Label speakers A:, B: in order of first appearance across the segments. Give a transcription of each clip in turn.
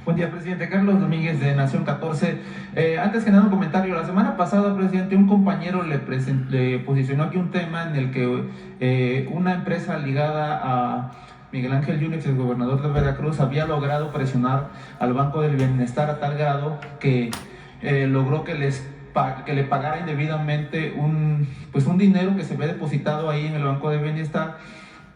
A: Buen día, presidente. Carlos Domínguez, de Nación 14. Antes que nada, un comentario. La semana pasada, presidente, un compañero le posicionó aquí un tema en el que una empresa ligada a Miguel Ángel Yunes, el gobernador de Veracruz, había logrado presionar al Banco del Bienestar a tal grado que logró que le pagara indebidamente un dinero que se había depositado ahí en el Banco del Bienestar,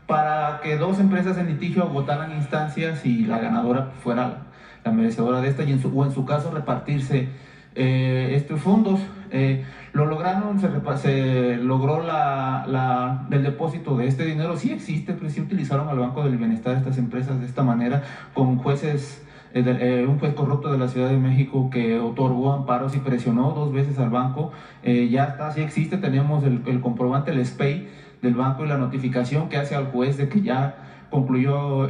A: para que dos empresas en litigio agotaran instancias y la ganadora fuera la merecedora de esta, y en su caso repartirse estos fondos. Lo lograron, se logró el depósito de este dinero. Sí existe, pero sí utilizaron al Banco del Bienestar estas empresas de esta manera, con jueces. Un juez corrupto de la Ciudad de México que otorgó amparos y presionó 2 veces al banco. Ya está, sí existe, tenemos el comprobante, el SPEI del banco, y la notificación que hace al juez de que ya concluyó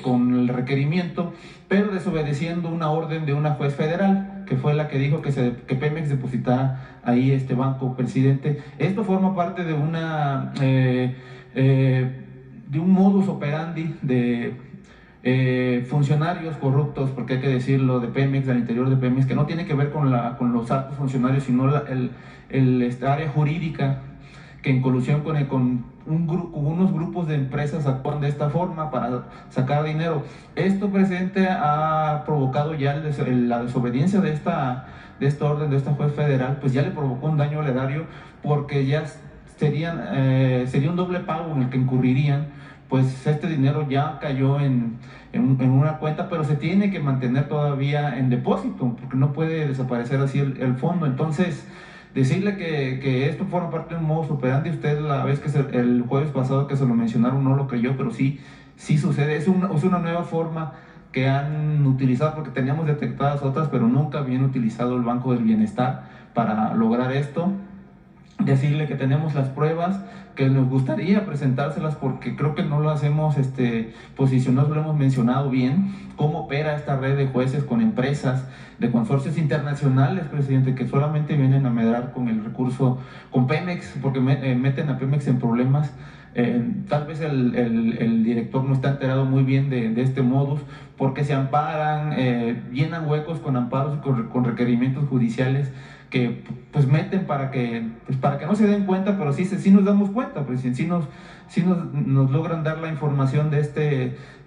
A: con el requerimiento, pero desobedeciendo una orden de una juez federal, que fue la que dijo que Pemex depositara ahí este banco, presidente. Esto forma parte de de un modus operandi de funcionarios corruptos, porque hay que decirlo, de Pemex, del interior de Pemex, que no tiene que ver con los altos funcionarios, sino esta área jurídica, que en colusión con unos grupos de empresas actúan de esta forma para sacar dinero. Esto, presidente, ha provocado ya la desobediencia de esta orden de esta juez federal, pues ya le provocó un daño al erario, porque ya sería un doble pago en el que incurrirían. Pues este dinero ya cayó en una cuenta, pero se tiene que mantener todavía en depósito, porque no puede desaparecer así el fondo. Entonces, decirle que esto forma parte de un modus operandi. Usted, la vez que el jueves pasado que se lo mencionaron, no lo creyó, pero sí sucede. Es una nueva forma que han utilizado, porque teníamos detectadas otras, pero nunca habían utilizado el Banco del Bienestar para lograr esto. Decirle que tenemos las pruebas, que nos gustaría presentárselas, porque creo que no lo hacemos posicionado, lo hemos mencionado bien, cómo opera esta red de jueces con empresas de consorcios internacionales, presidente, que solamente vienen a medrar con el recurso, con Pemex, porque meten a Pemex en problemas. Tal vez el director no está enterado muy bien de este modus, porque se amparan, llenan huecos con amparos y con requerimientos judiciales que pues meten para que no se den cuenta, pero sí nos damos cuenta, pues sí nos logran dar la información de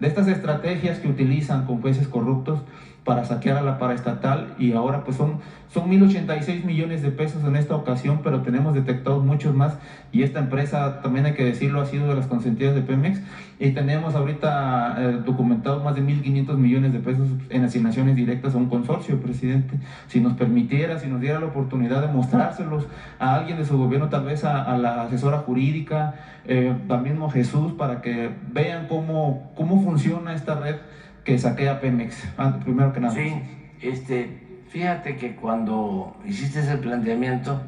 A: estas estrategias que utilizan con jueces corruptos para saquear a la paraestatal. Y ahora pues son 1,086 millones de pesos en esta ocasión, pero tenemos detectados muchos más, y esta empresa, también hay que decirlo, ha sido de las consentidas de Pemex, y tenemos ahorita documentados más de 1,500 millones de pesos en asignaciones directas a un consorcio, presidente. Si nos permitiera, si nos diera la oportunidad de mostrárselos a alguien de su gobierno, tal vez a la asesora jurídica, también a Jesús, para que vean cómo funciona esta red que saquea Pemex, primero que nada.
B: Sí, fíjate que cuando hiciste ese planteamiento,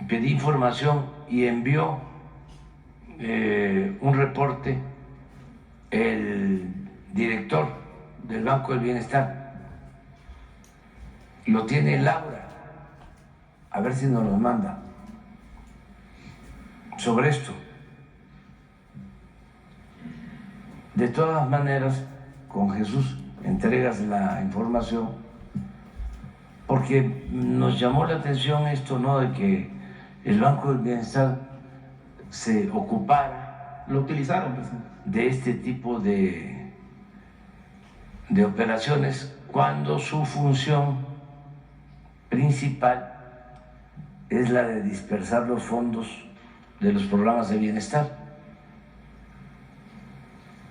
B: pedí información y envió un reporte el director del Banco del Bienestar. Lo tiene Laura, a ver si nos lo manda, sobre esto. De todas maneras, con Jesús entregas la información, porque nos llamó la atención esto, ¿no?, de que el Banco del Bienestar se ocupara,
A: lo utilizaron, pues,
B: de este tipo de operaciones, cuando su función principal es la de dispersar los fondos de los programas de bienestar.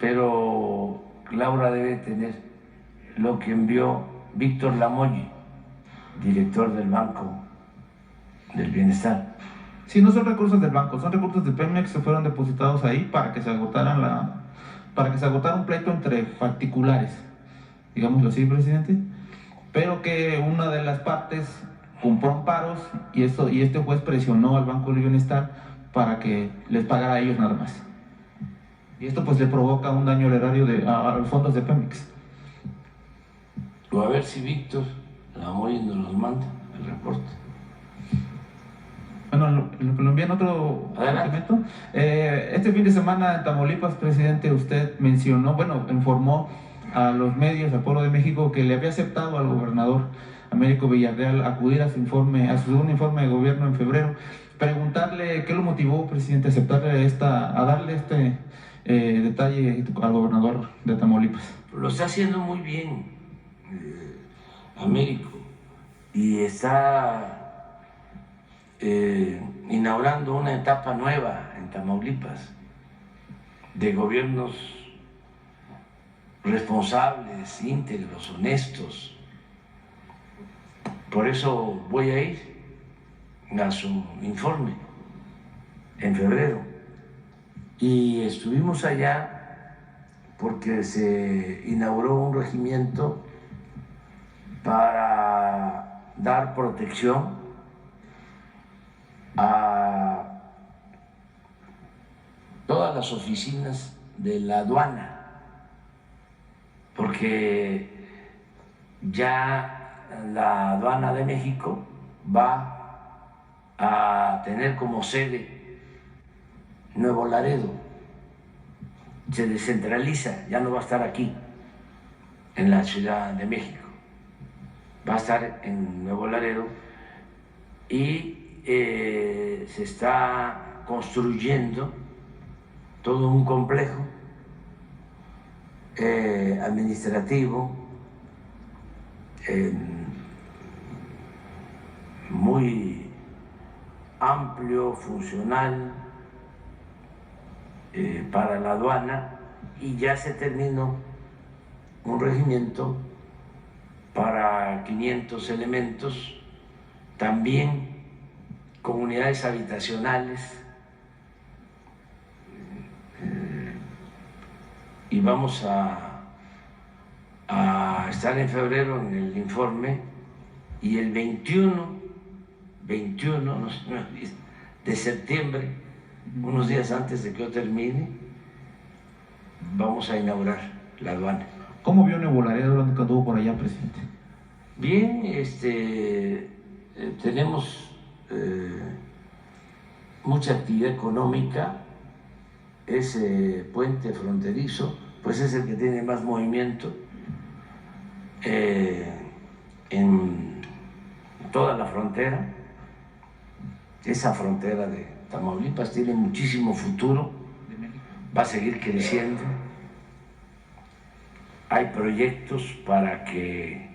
B: Pero Laura debe tener lo que envió Víctor Lamolle, director del Banco del Bienestar.
A: Sí, no son recursos del banco, son recursos de Pemex que fueron depositados ahí para que se agotara un pleito entre particulares, digámoslo así, presidente, pero que una de las partes compró amparos, y este juez presionó al Banco del Bienestar para que les pagara a ellos nada más. Y esto pues le provoca un daño al erario a los fondos de Pemex.
B: O a ver si Víctor Lamolle nos los manda el reporte.
A: Bueno, lo envían otro documento. Este fin de semana en Tamaulipas, presidente, usted informó a los medios, al pueblo de México, que le había aceptado al gobernador Américo Villarreal acudir a su segundo informe de gobierno en febrero. Preguntarle qué lo motivó, presidente, a aceptarle a darle este detalle al gobernador de Tamaulipas.
B: Lo está haciendo muy bien Américo, y está inaugurando una etapa nueva en Tamaulipas de gobiernos responsables, íntegros, honestos. Por eso voy a ir a su informe en febrero. Y estuvimos allá porque se inauguró un regimiento para dar protección a todas las oficinas de la aduana, porque ya la aduana de México va a tener como sede Nuevo Laredo, se descentraliza, ya no va a estar aquí en la Ciudad de México, va a estar en Nuevo Laredo, y se está construyendo todo un complejo administrativo muy amplio, funcional para la aduana, y ya se terminó un regimiento para 500 elementos, también comunidades habitacionales, y vamos a estar en febrero en el informe, y el 21 de septiembre, unos días antes de que yo termine, vamos a inaugurar la aduana.
A: ¿Cómo vio Nuevo Laredo cuando estuvo por allá, presidente?
B: Bien, tenemos mucha actividad económica. Ese puente fronterizo pues es el que tiene más movimiento en toda la frontera. Esa frontera de Tamaulipas tiene muchísimo futuro, va a seguir creciendo. Hay proyectos para que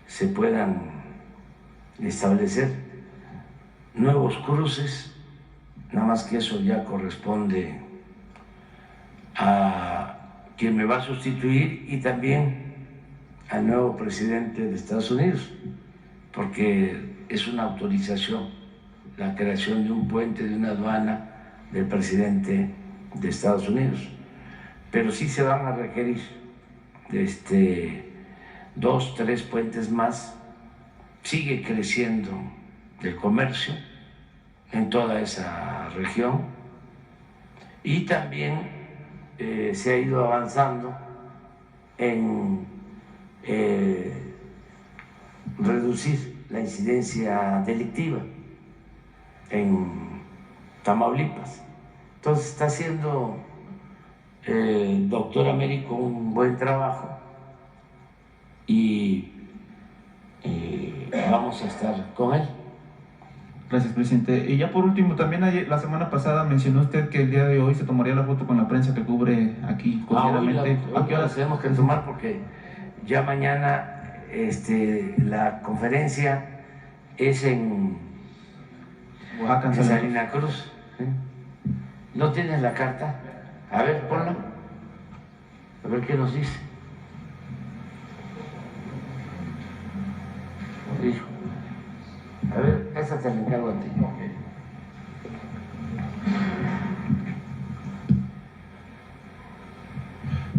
B: se puedan establecer nuevos cruces, nada más que eso ya corresponde a quien me va a sustituir y también al nuevo presidente de Estados Unidos, porque es una autorización la creación de un puente, de una aduana del presidente de Estados Unidos. Pero sí se van a requerir 2, 3 puentes más. Sigue creciendo el comercio en toda esa región, y también se ha ido avanzando en reducir la incidencia delictiva en Tamaulipas. Entonces está haciendo el doctor Américo un buen trabajo, y vamos a estar con él.
A: Gracias, presidente. Y ya por último, también la semana pasada mencionó usted que el día de hoy se tomaría la foto con la prensa que cubre aquí cotidianamente.
B: ¿A qué hora tenemos que tomar? Porque ya mañana la conferencia es en
A: Oaxaca,
B: en Salina Cruz. ¿No tienes la carta? A ver, ponla. A ver qué nos dice. Hijo. A ver, esa te la encargo a ti.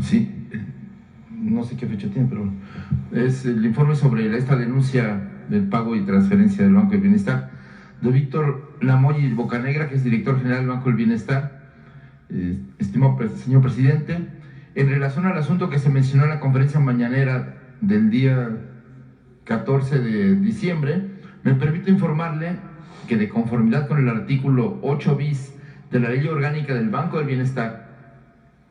C: Sí, no sé qué fecha tiene, pero es el informe sobre esta denuncia del pago y transferencia del Banco del Bienestar de Víctor Lamoy Bocanegra, que es director general del Banco del Bienestar. Estimado señor presidente, en relación al asunto que se mencionó en la conferencia mañanera del día 14 de diciembre, me permito informarle que, de conformidad con el artículo 8 bis de la Ley Orgánica del Banco del Bienestar,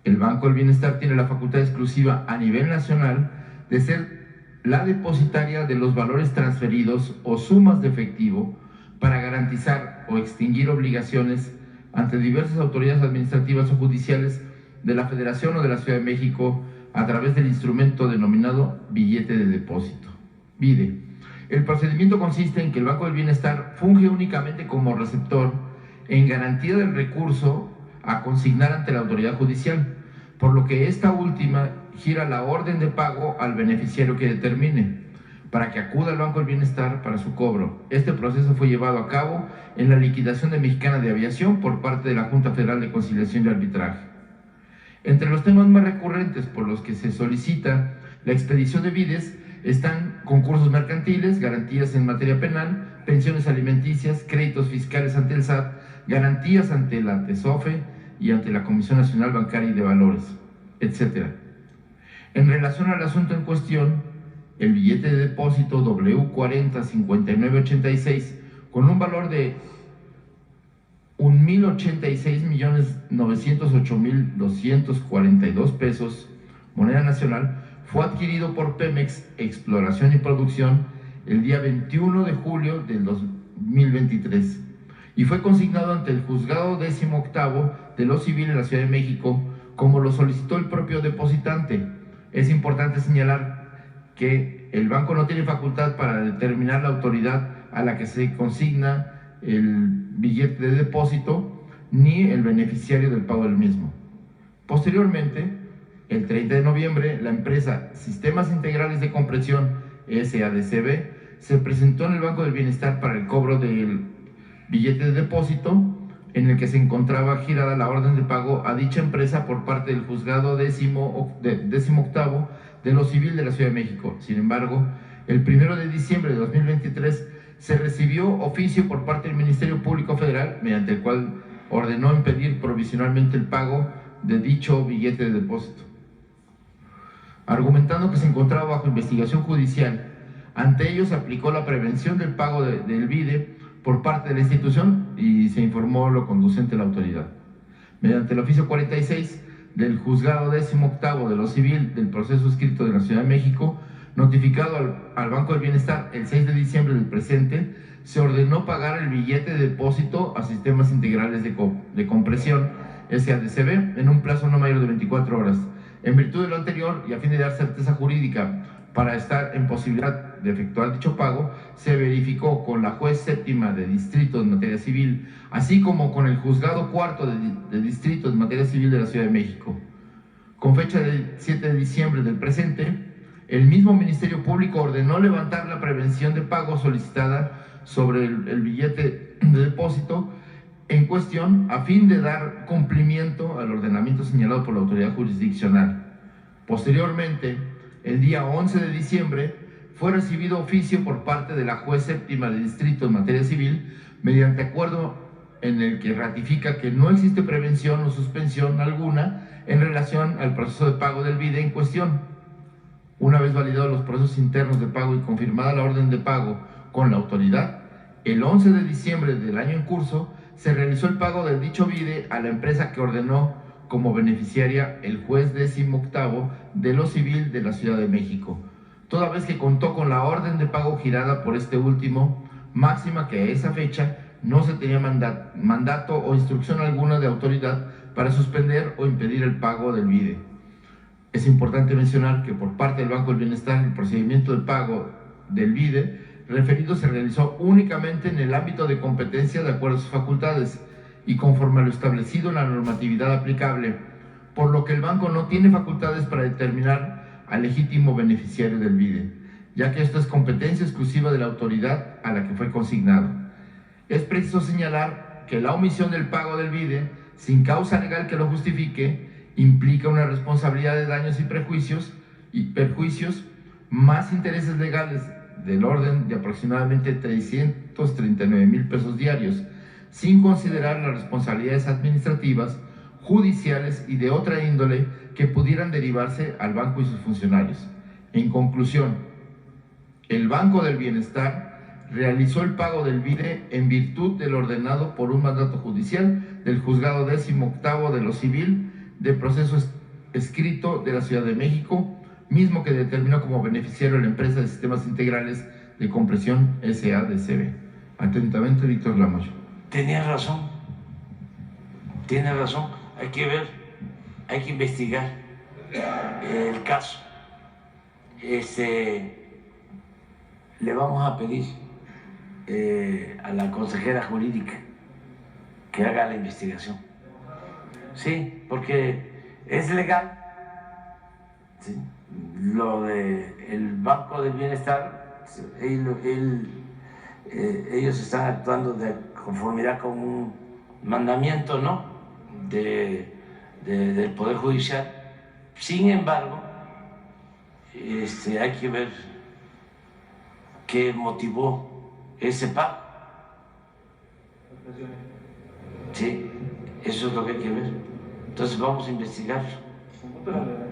C: El Banco del Bienestar tiene la facultad exclusiva a nivel nacional de ser la depositaria de los valores transferidos o sumas de efectivo para garantizar o extinguir obligaciones ante diversas autoridades administrativas o judiciales de la Federación o de la Ciudad de México a través del instrumento denominado billete de depósito, BIDE. El procedimiento consiste en que el Banco del Bienestar funge únicamente como receptor en garantía del recurso a consignar ante la autoridad judicial, por lo que esta última gira la orden de pago al beneficiario que determine, para que acuda al Banco del Bienestar para su cobro. Este proceso fue llevado a cabo en la liquidación de Mexicana de Aviación por parte de la Junta Federal de Conciliación y Arbitraje. Entre los temas más recurrentes por los que se solicita la expedición de BIDES están concursos mercantiles, garantías en materia penal, pensiones alimenticias, créditos fiscales ante el SAT, garantías ante la TESOFE y ante la Comisión Nacional Bancaria y de Valores, etc. En relación al asunto en cuestión, el billete de depósito W405986 con un valor de 1,086,908,242 pesos, moneda nacional, fue adquirido por Pemex Exploración y Producción el día 21 de julio del 2023 y fue consignado ante el Juzgado 18º de lo Civil en la Ciudad de México, como lo solicitó el propio depositante. Es importante señalar que el banco no tiene facultad para determinar la autoridad a la que se consigna el billete de depósito ni el beneficiario del pago del mismo. Posteriormente, el 30 de noviembre, la empresa Sistemas Integrales de Compresión, SADCB, se presentó en el Banco del Bienestar para el cobro del billete de depósito, en el que se encontraba girada la orden de pago a dicha empresa por parte del Juzgado 18º de lo Civil de la Ciudad de México. Sin embargo, el 1 de diciembre de 2023 se recibió oficio por parte del Ministerio Público Federal, mediante el cual ordenó impedir provisionalmente el pago de dicho billete de depósito. Argumentando que se encontraba bajo investigación judicial, ante ello se aplicó la prevención del pago del BIDE por parte de la institución y se informó lo conducente a la autoridad. Mediante el oficio 46 del Juzgado 18º de lo Civil del proceso escrito de la Ciudad de México, notificado al Banco del Bienestar el 6 de diciembre del presente, se ordenó pagar el billete de depósito a Sistemas Integrales de Compresión, SADCB, en un plazo no mayor de 24 horas. En virtud de lo anterior y a fin de dar certeza jurídica para estar en posibilidad de efectuar dicho pago, se verificó con la juez séptima de distrito en materia civil, así como con el juzgado cuarto de distrito en materia civil de la Ciudad de México. Con fecha del 7 de diciembre del presente, el mismo Ministerio Público ordenó levantar la prevención de pago solicitada sobre el billete de depósito en cuestión a fin de dar cumplimiento al ordenamiento señalado por la autoridad jurisdiccional. Posteriormente, el día 11 de diciembre, fue recibido oficio por parte de la juez séptima de distrito en materia civil, mediante acuerdo en el que ratifica que no existe prevención o suspensión alguna en relación al proceso de pago del BIDE en cuestión. Una vez validados los procesos internos de pago y confirmada la orden de pago con la autoridad, el 11 de diciembre del año en curso, se realizó el pago del dicho BIDE a la empresa que ordenó como beneficiaria el juez 18º de lo Civil de la Ciudad de México, toda vez que contó con la orden de pago girada por este último, máxima que a esa fecha no se tenía mandato o instrucción alguna de autoridad para suspender o impedir el pago del BIDE. Es importante mencionar que por parte del Banco del Bienestar el procedimiento de pago del BIDE referido se realizó únicamente en el ámbito de competencia de acuerdo a sus facultades y conforme a lo establecido en la normatividad aplicable, por lo que el banco no tiene facultades para determinar al legítimo beneficiario del BIDE, ya que esto es competencia exclusiva de la autoridad a la que fue consignado. Es preciso señalar que la omisión del pago del BIDE, sin causa legal que lo justifique, implica una responsabilidad de daños y perjuicios más intereses legales del orden de aproximadamente 339,000 pesos diarios, sin considerar las responsabilidades administrativas, judiciales y de otra índole que pudieran derivarse al banco y sus funcionarios. En conclusión, el Banco del Bienestar realizó el pago del BIDE en virtud del ordenado por un mandato judicial del Juzgado 18º de lo Civil de proceso escrito de la Ciudad de México, mismo que determinó como beneficiario la empresa de sistemas integrales de compresión SADCB. Atentamente, Víctor Lamoyo.
B: Tenía razón, tiene razón. Hay que ver, hay que investigar el caso. Le vamos a pedir a la consejera jurídica que haga la investigación. Sí, porque es legal. ¿Sí? Lo del Banco del Bienestar, ellos están actuando de conformidad con un mandamiento, ¿no?, del Poder Judicial. Sin embargo, hay que ver qué motivó ese pago. Sí, eso es lo que hay que ver. Entonces vamos a investigarlo.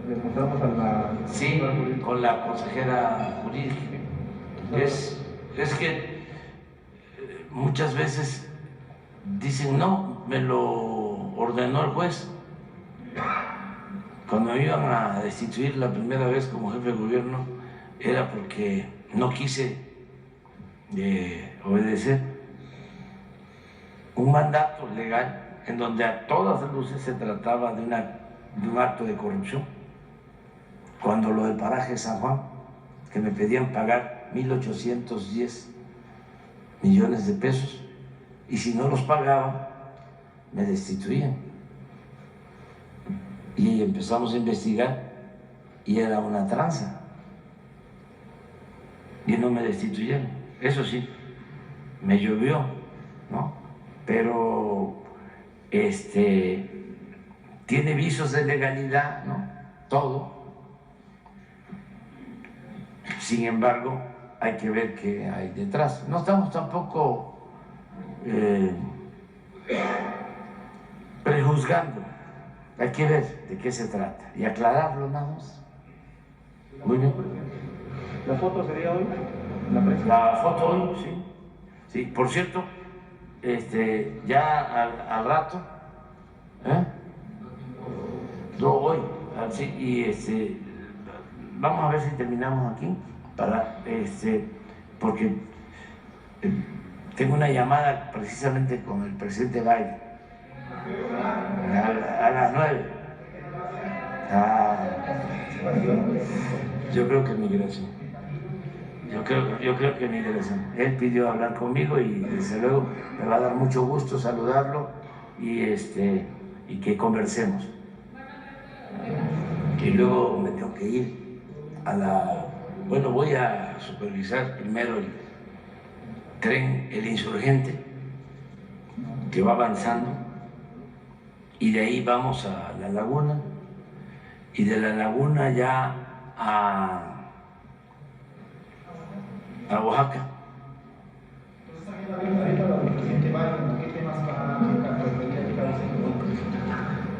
A: Le mostramos a la...
B: Sí, con la consejera jurídica. Es que muchas veces dicen, no, me lo ordenó el juez. Cuando me iban a destituir la primera vez como jefe de gobierno, era porque no quise obedecer un mandato legal en donde a todas luces se trataba de un acto de corrupción. Cuando lo del paraje San Juan, que me pedían pagar 1.810 millones de pesos, y si no los pagaba, me destituían. Y empezamos a investigar y era una tranza. Y no me destituyeron. Eso sí, me llovió, ¿no? Pero tiene visos de legalidad, ¿no? Todo. Sin embargo, hay que ver qué hay detrás. No estamos tampoco prejuzgando. Hay que ver de qué se trata y aclararlo nada más. Muy bien.
A: ¿La foto sería hoy?
B: La foto hoy, sí. Sí, por cierto, ya al rato, no hoy, sí, y vamos a ver si terminamos aquí porque tengo una llamada precisamente con el presidente Biden a las 9. Yo creo que migración. Yo creo que migración. Él pidió hablar conmigo y desde luego me va a dar mucho gusto saludarlo y que conversemos. Y luego me tengo que ir voy a supervisar primero el tren El Insurgente, que va avanzando, y de ahí vamos a La Laguna, y de La Laguna ya a Oaxaca.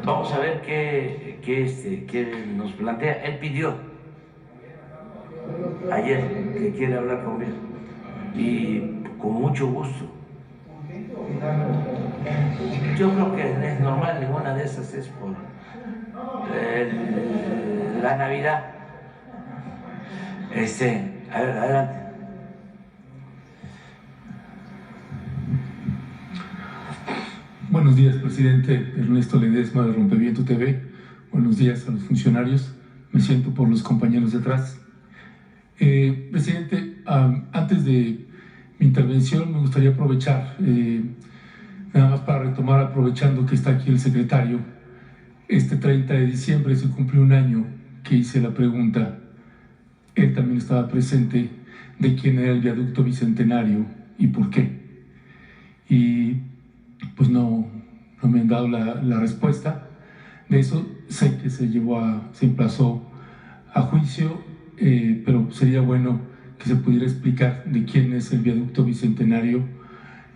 B: Vamos a ver qué nos plantea. Él pidió ayer que quiere hablar conmigo y con mucho gusto. Yo creo que es normal, ninguna de esas es por la Navidad. A ver, adelante.
D: Buenos días, presidente Ernesto Ledesma de Rompeviento TV. Buenos días a los funcionarios. Me siento por los compañeros de atrás. Presidente, antes de mi intervención me gustaría aprovechar, nada más para retomar, aprovechando que está aquí el secretario. Este 30 de diciembre se cumplió un año que hice la pregunta. Él también estaba presente, de quién era el viaducto bicentenario y por qué. Y pues no me han dado la respuesta. De eso sé que se emplazó a juicio, pero sería bueno que se pudiera explicar de quién es el viaducto bicentenario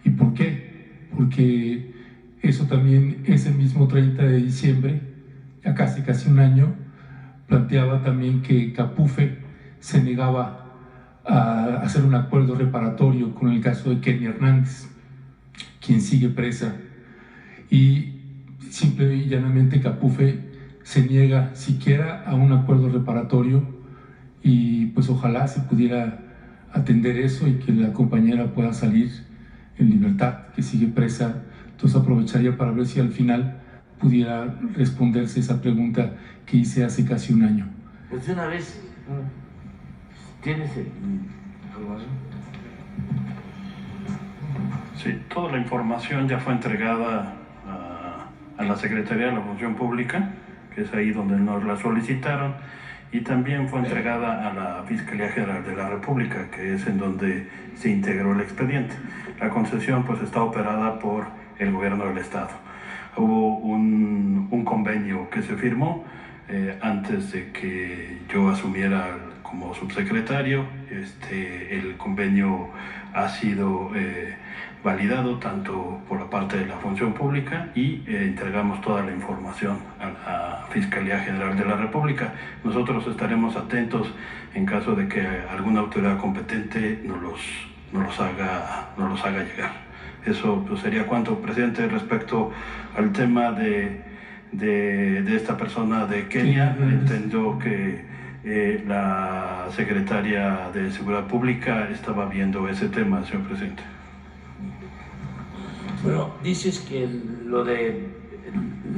D: y por qué. Porque eso también es el mismo 30 de diciembre, ya casi un año, planteaba también que Capufe se negaba a hacer un acuerdo reparatorio con el caso de Kenia Hernández, quien sigue presa, y simple y llanamente Capufe se niega siquiera a un acuerdo reparatorio y pues ojalá se pudiera atender eso y que la compañera pueda salir en libertad, que sigue presa. Entonces aprovecharía para ver si al final pudiera responderse esa pregunta que hice hace casi un año.
B: Pues de una vez, ¿tienes información?
E: Sí, toda la información ya fue entregada a la Secretaría de la Función Pública, que es ahí donde nos la solicitaron, y también fue entregada a la Fiscalía General de la República, que es en donde se integró el expediente. La concesión pues está operada por el gobierno del estado. Hubo un convenio que se firmó antes de que yo asumiera como subsecretario. El convenio ha sido validado tanto por la parte de la Función Pública y entregamos toda la información a la Fiscalía General de la República. Nosotros estaremos atentos en caso de que alguna autoridad competente nos los haga llegar. Eso pues, sería cuanto, presidente, respecto al tema de esta persona de Kenia. Entiendo que la secretaria de Seguridad Pública estaba viendo ese tema, señor presidente.
B: Bueno, dices que lo de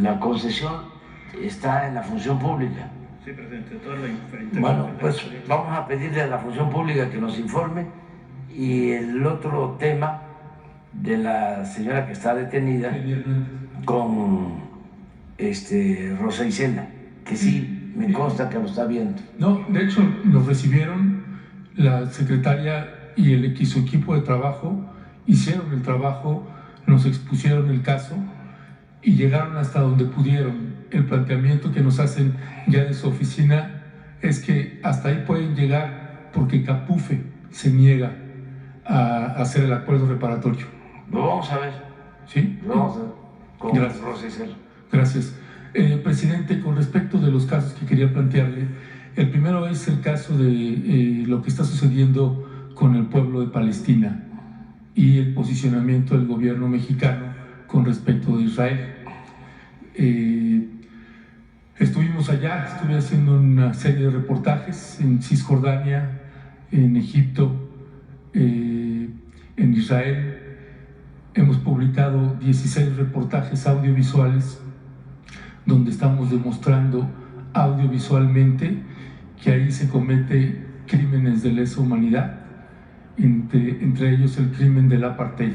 B: la concesión está en la Función Pública.
E: Sí, presidente, toda la
B: Bueno, pues vamos a pedirle a la Función Pública que nos informe, y el otro tema de la señora que está detenida con Rosa Isela, que sí me consta que lo está viendo.
D: No, de hecho nos recibieron la secretaria y su equipo de trabajo, hicieron el trabajo, nos expusieron el caso y llegaron hasta donde pudieron. El planteamiento que nos hacen ya de su oficina es que hasta ahí pueden llegar porque Capufe se niega a hacer el acuerdo reparatorio.
B: Lo vamos a ver.
D: ¿Sí?
B: Lo vamos a ver con
D: Gracias.
B: Rosa Isela.
D: Gracias. Presidente, con respecto de los casos que quería plantearle, el primero es el caso de lo que está sucediendo con el pueblo de Palestina y el posicionamiento del gobierno mexicano con respecto de Israel. Estuvimos allá, estuve haciendo una serie de reportajes en Cisjordania, en Egipto, en Israel. Hemos publicado 16 reportajes audiovisuales donde estamos demostrando audiovisualmente que ahí se comete crímenes de lesa humanidad, entre ellos el crimen del apartheid,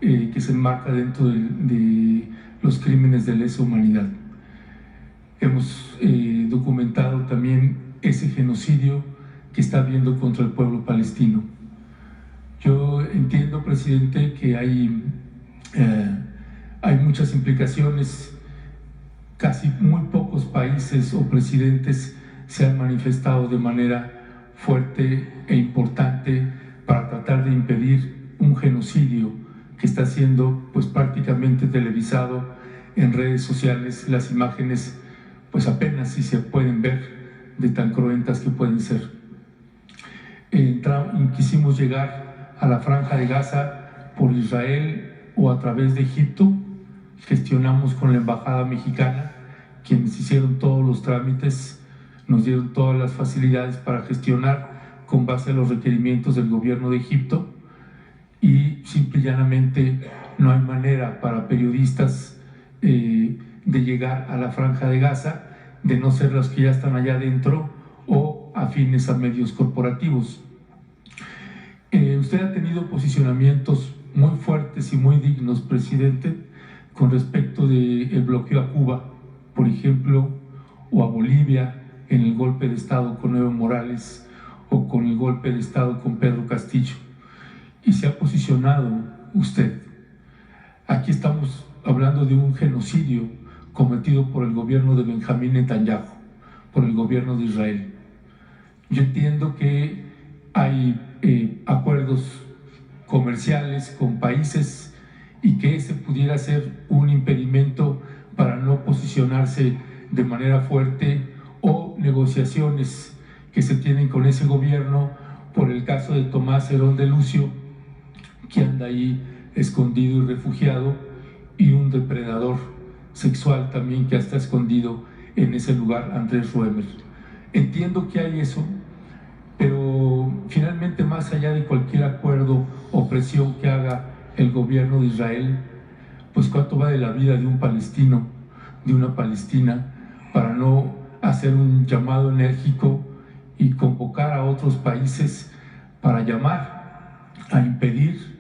D: que se enmarca dentro de los crímenes de lesa humanidad. Hemos documentado también ese genocidio que está habiendo contra el pueblo palestino. Yo entiendo, presidente, que hay muchas implicaciones. Casi muy pocos países o presidentes se han manifestado de manera fuerte e importante para tratar de impedir un genocidio que está siendo pues prácticamente televisado en redes sociales. Las imágenes pues apenas si se pueden ver de tan cruentas que pueden ser. Quisimos llegar a la Franja de Gaza por Israel o a través de Egipto. Gestionamos con la embajada mexicana, quienes hicieron todos los trámites, nos dieron todas las facilidades para gestionar con base a los requerimientos del gobierno de Egipto, y simple y llanamente no hay manera para periodistas de llegar a la Franja de Gaza, de no ser los que ya están allá adentro o afines a medios corporativos. Usted ha tenido posicionamientos muy fuertes y muy dignos, presidente, con respecto del bloqueo a Cuba, por ejemplo, o a Bolivia en el golpe de Estado con Evo Morales, o con el golpe de Estado con Pedro Castillo. Y se ha posicionado usted. Aquí estamos hablando de un genocidio cometido por el gobierno de Benjamín Netanyahu, por el gobierno de Israel. Yo entiendo que hay acuerdos comerciales con países y que ese pudiera ser un impedimento para no posicionarse de manera fuerte, o negociaciones que se tienen con ese gobierno por el caso de Tomás Herón de Lucio, que anda ahí escondido y refugiado, y un depredador sexual también que está escondido en ese lugar Andrés Ruemer. Entiendo que hay eso, pero finalmente, más allá de cualquier acuerdo o presión que haga el gobierno de Israel, pues cuánto vale la vida de un palestino, de una palestina, para no hacer un llamado enérgico y convocar a otros países para llamar a impedir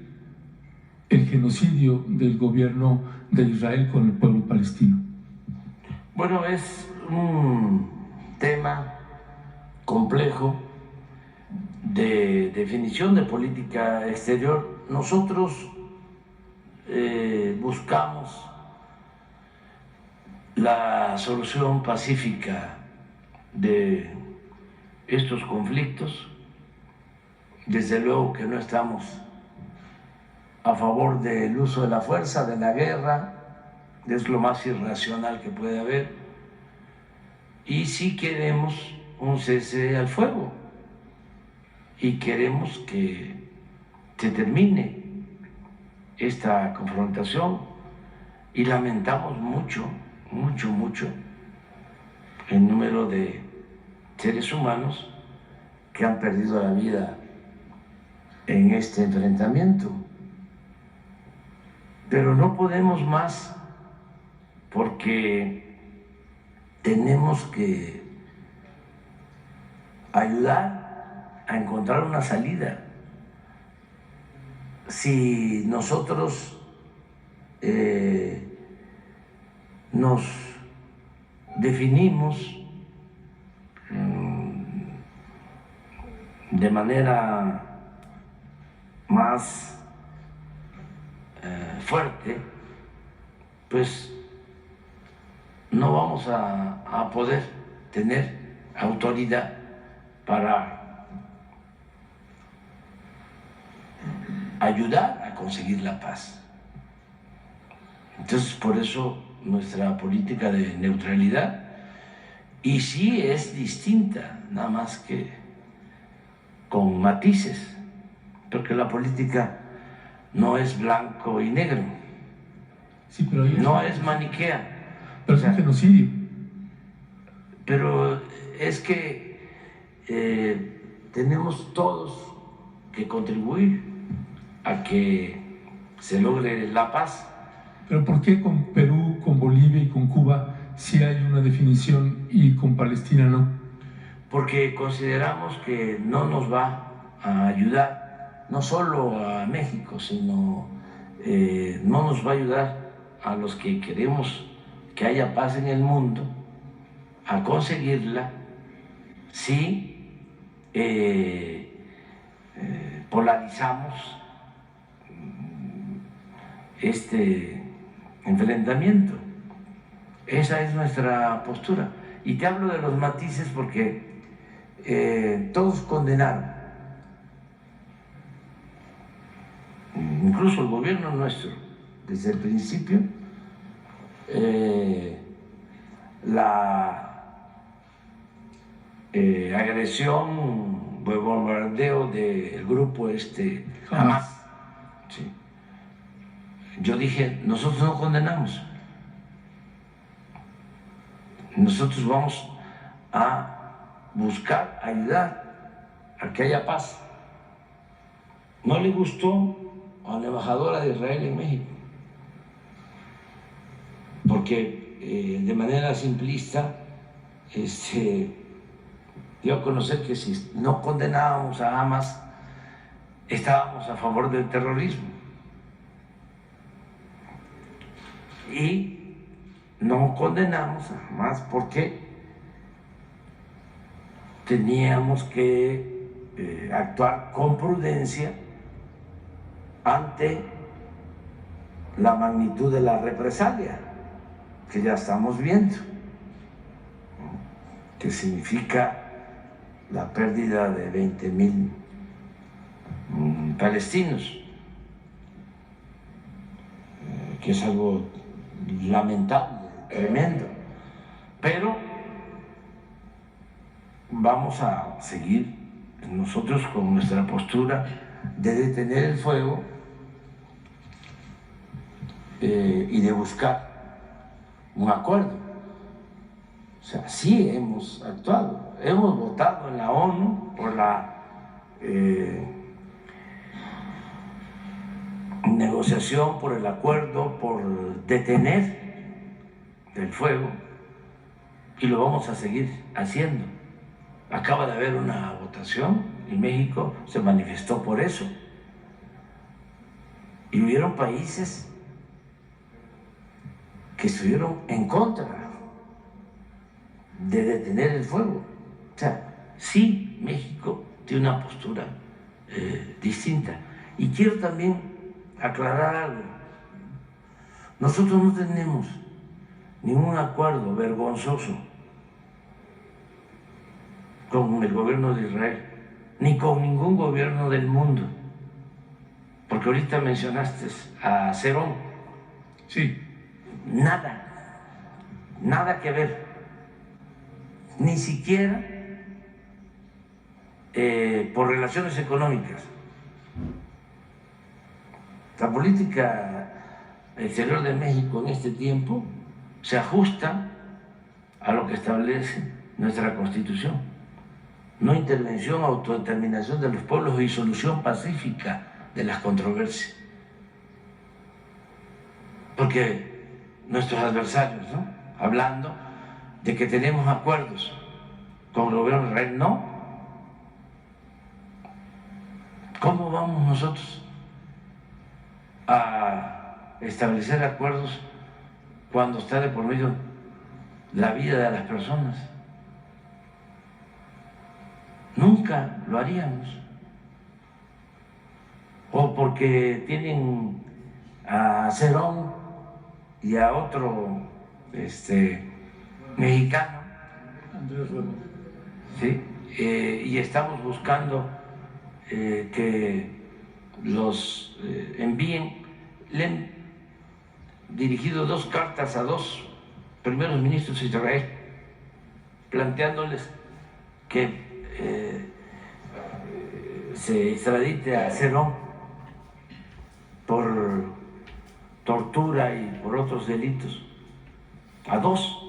D: el genocidio del gobierno de Israel con el pueblo palestino.
B: Bueno, es un tema complejo de definición de política exterior. Nosotros buscamos la solución pacífica de estos conflictos. Desde luego que no estamos a favor del uso de la fuerza, de la guerra, es lo más irracional que puede haber, y sí queremos un cese al fuego y queremos que se termine esta confrontación, y lamentamos mucho el número de seres humanos que han perdido la vida en este enfrentamiento. Pero no podemos más, porque tenemos que ayudar a encontrar una salida. Si nosotros nos definimos de manera más fuerte, pues no vamos a poder tener autoridad para ayudar a conseguir la paz. Entonces, por eso nuestra política de neutralidad, y sí es distinta, nada más que con matices, porque la política no es blanco y negro,
D: sí, pero
B: no es maniquea.
D: Pero es un genocidio.
B: Pero es que tenemos todos que contribuir a que se logre la paz.
D: Pero ¿por qué con Perú, con Bolivia y con Cuba sí hay una definición y con Palestina no?
B: Porque consideramos que no nos va a ayudar, no solo a México, sino no nos va a ayudar a los que queremos que haya paz en el mundo, a conseguirla si polarizamos este enfrentamiento. Esa es nuestra postura. Y te hablo de los matices porque todos condenaron, incluso el gobierno nuestro, desde el principio, la agresión, el bombardeo del grupo Hamas. Sí. Yo dije, nosotros no condenamos, nosotros vamos a buscar ayudar a que haya paz. No le gustó a la embajadora de Israel en México, porque de manera simplista dio a conocer que si no condenábamos a Hamas, estábamos a favor del terrorismo. Y no condenamos a Hamas porque teníamos que actuar con prudencia ante la magnitud de la represalia que ya estamos viendo, que significa la pérdida de 20,000 palestinos, que es algo lamentable, tremendo, pero vamos a seguir nosotros con nuestra postura de detener el fuego y de buscar un acuerdo. sea, sí hemos actuado. Hemos votado en la ONU por la negociación, por el acuerdo, por detener el fuego, y lo vamos a seguir haciendo. Acaba de haber una votación y México se manifestó por eso. Y hubieron países que estuvieron en contra de detener el fuego. O sea, sí, México tiene una postura distinta. Y quiero también aclarar algo. Nosotros no tenemos ningún acuerdo vergonzoso con el gobierno de Israel, ni con ningún gobierno del mundo. Porque ahorita mencionaste a Cerón.
D: Sí.
B: Nada que ver. Ni siquiera por relaciones económicas. La política exterior de México en este tiempo se ajusta a lo que establece nuestra Constitución. No intervención, autodeterminación de los pueblos y solución pacífica de las controversias. Porque nuestros adversarios, ¿no?, hablando de que tenemos acuerdos con el gobierno de Israel, no. ¿Cómo vamos nosotros a establecer acuerdos cuando está de por medio la vida de las personas? Nunca lo haríamos. O porque tienen a Cerón y a otro mexicano,
D: Andrés Rueda.
B: ¿sí? Y estamos buscando que los envíen. Le han dirigido 2 cartas a 2 primeros ministros de Israel planteándoles que se extradite a Cerón por tortura y por otros delitos, a 2.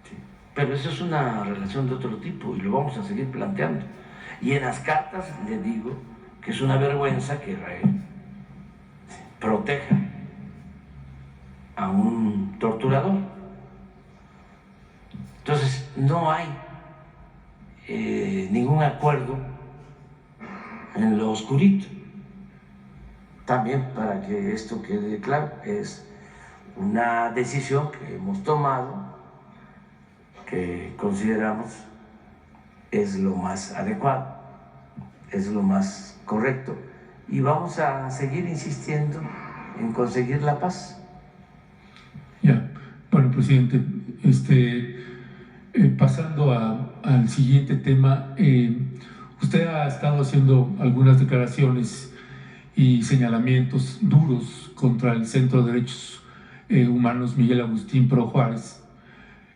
B: Sí. Pero eso es una relación de otro tipo y lo vamos a seguir planteando. Y en las cartas le digo que es una vergüenza que Israel proteja a un torturador. Entonces, no hay ningún acuerdo en lo oscurito. También, para que esto quede claro, es una decisión que hemos tomado, que consideramos es lo más adecuado, es lo más correcto, y vamos a seguir insistiendo en conseguir la paz.
D: Ya, bueno, presidente, pasando al siguiente tema, usted ha estado haciendo algunas declaraciones y señalamientos duros contra el Centro de Derechos Humanos Miguel Agustín Pro Juárez,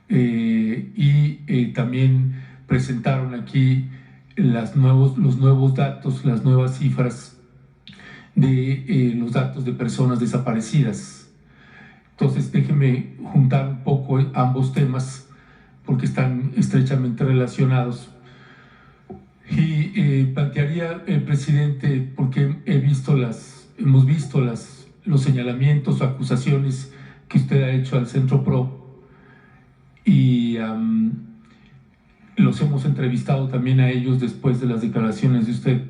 D: y también presentaron aquí los nuevos datos, las nuevas cifras de los datos de personas desaparecidas. Entonces, déjeme juntar un poco ambos temas porque están estrechamente relacionados. Y plantearía, presidente, porque hemos visto los señalamientos o acusaciones que usted ha hecho al Centro PRO, y los hemos entrevistado también a ellos después de las declaraciones de usted.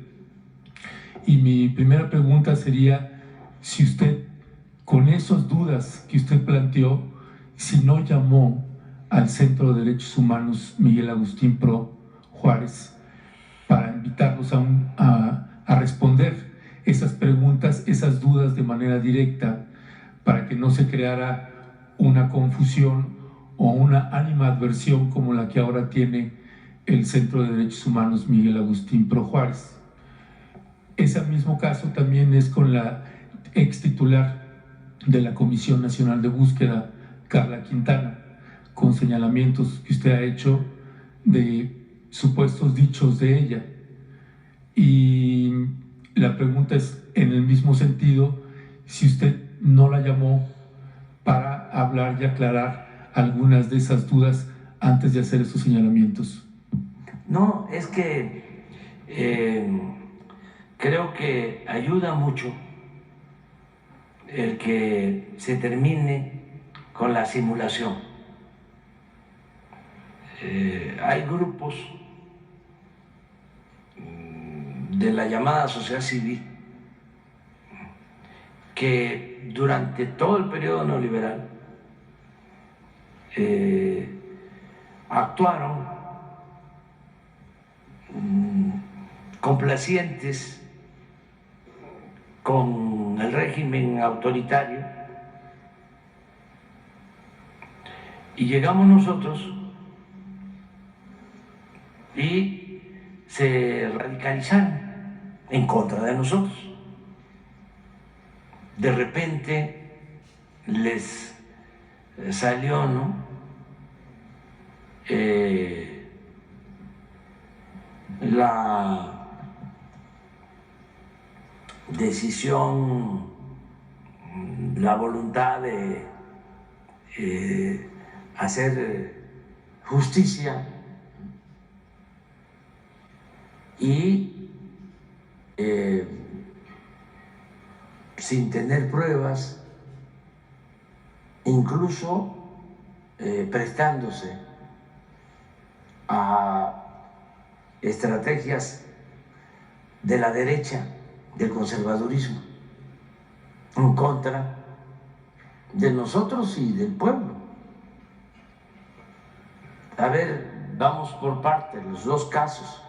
D: Y mi primera pregunta sería si usted, con esas dudas que usted planteó, si no llamó al Centro de Derechos Humanos Miguel Agustín Pro Juárez para invitarlos a responder esas preguntas, esas dudas de manera directa, para que no se creara una confusión o una animadversión como la que ahora tiene el Centro de Derechos Humanos Miguel Agustín Pro Juárez. Ese mismo caso también es con la ex titular de la Comisión Nacional de Búsqueda, Carla Quintana, con señalamientos que usted ha hecho de supuestos dichos de ella. Y la pregunta es, en el mismo sentido, si usted no la llamó para hablar y aclarar algunas de esas dudas antes de hacer estos señalamientos.
B: No, es que creo que ayuda mucho el que se termine con la simulación. Hay grupos de la llamada sociedad civil que durante todo el periodo neoliberal actuaron complacientes con el régimen autoritario, y llegamos nosotros y se radicalizaron en contra de nosotros. De repente les salió, ¿no?, la decisión, la voluntad de hacer justicia y sin tener pruebas, incluso prestándose a estrategias de la derecha, del conservadurismo, en contra de nosotros y del pueblo. A ver, vamos por partes, los dos casos.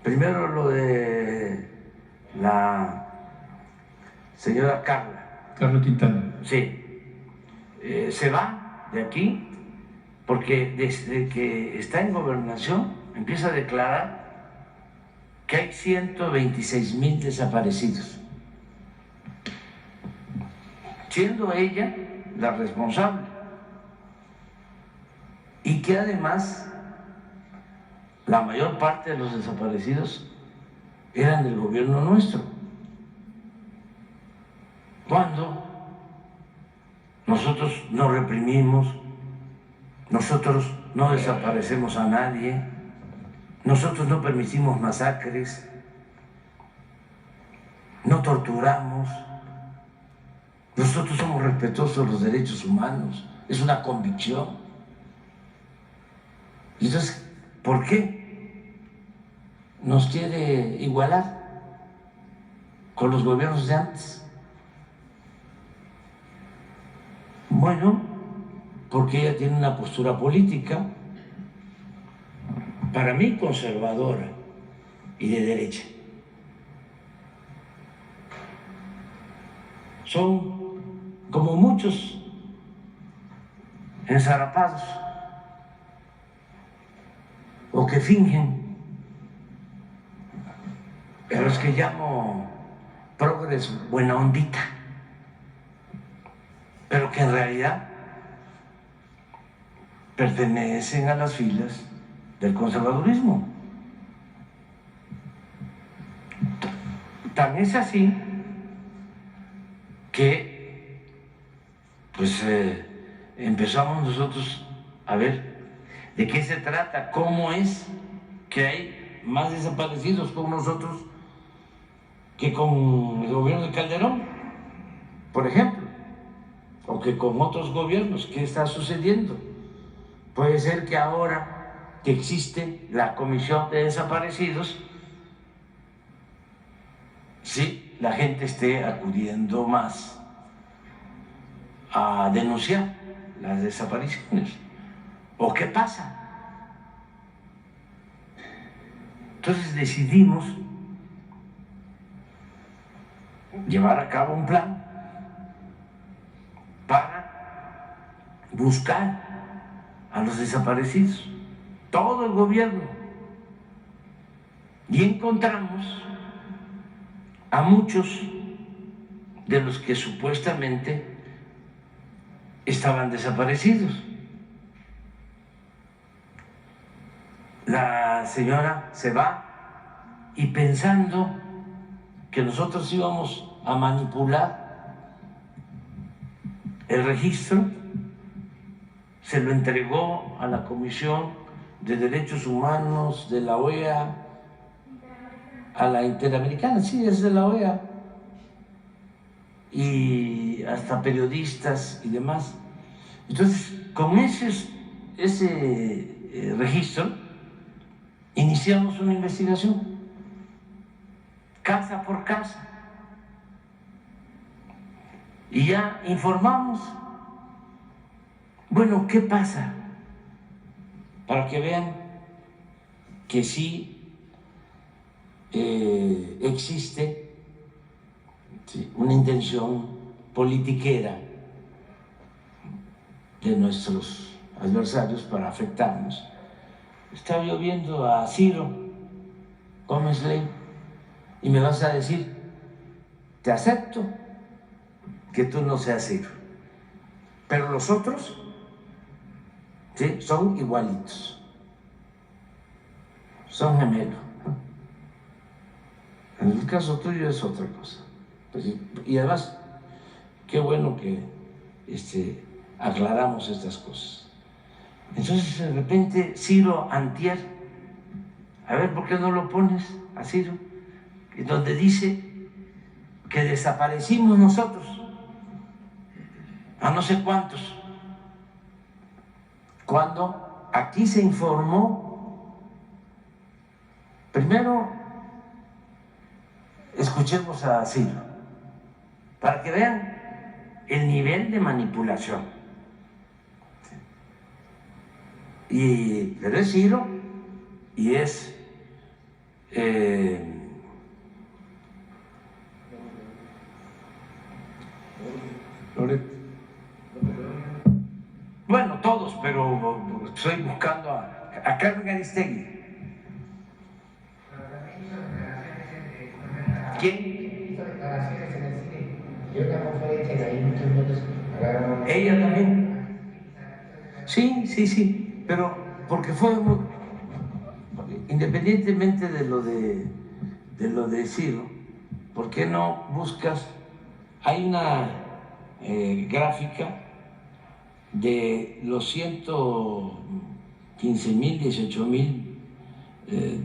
B: Primero lo de la señora
D: Carla Quintana.
B: Sí, se va de aquí porque desde que está en gobernación empieza a declarar que hay 126,000 desaparecidos, siendo ella la responsable, y que además la mayor parte de los desaparecidos eran del gobierno nuestro, cuando nosotros no reprimimos, nosotros no desaparecemos a nadie, nosotros no permitimos masacres, no torturamos, nosotros somos respetuosos de los derechos humanos, es una convicción. Entonces, ¿por qué nos quiere igualar con los gobiernos de antes? Bueno, porque ella tiene una postura política, para mí conservadora y de derecha. Son como muchos enzarapados o que fingen, pero es que llamo progres buena ondita, pero que en realidad pertenecen a las filas del conservadurismo. Tan es así que pues empezamos nosotros a ver de qué se trata, cómo es que hay más desaparecidos con nosotros que con el gobierno de Calderón, por ejemplo, o que con otros gobiernos. ¿Qué está sucediendo? Puede ser que ahora que existe la Comisión de Desaparecidos, sí, la gente esté acudiendo más a denunciar las desapariciones. ¿O qué pasa? Entonces decidimos llevar a cabo un plan para buscar a los desaparecidos, todo el gobierno, y encontramos a muchos de los que supuestamente estaban desaparecidos. La señora se va y pensando que nosotros íbamos a manipular el registro, se lo entregó a la Comisión de Derechos Humanos de la OEA, a la Interamericana, sí, es de la OEA, y hasta periodistas y demás. Entonces, con ese registro, iniciamos una investigación, casa por casa, y ya informamos. Bueno, ¿qué pasa? Para que vean que sí existe una intención politiquera de nuestros adversarios para afectarnos. Estaba yo viendo a Ciro Gómez Leiva y me vas a decir, te acepto que tú no seas Ciro, pero los otros ¿sí? Son igualitos, son gemelos. En el caso tuyo es otra cosa. Y además, qué bueno que aclaramos estas cosas. Entonces, de repente, Ciro antier, a ver, ¿por qué no lo pones a Ciro? Donde dice que desaparecimos nosotros, a no sé cuántos, cuando aquí se informó. Primero, escuchemos a Ciro, para que vean el nivel de manipulación. Pero es Ciro y es bueno, todos, pero estoy buscando a Carmen Aristegui. ¿Quién? Ella también. Sí, pero porque fue independientemente de lo de Ciro, ¿por qué no buscas? Hay una gráfica de los 115,000, 18,000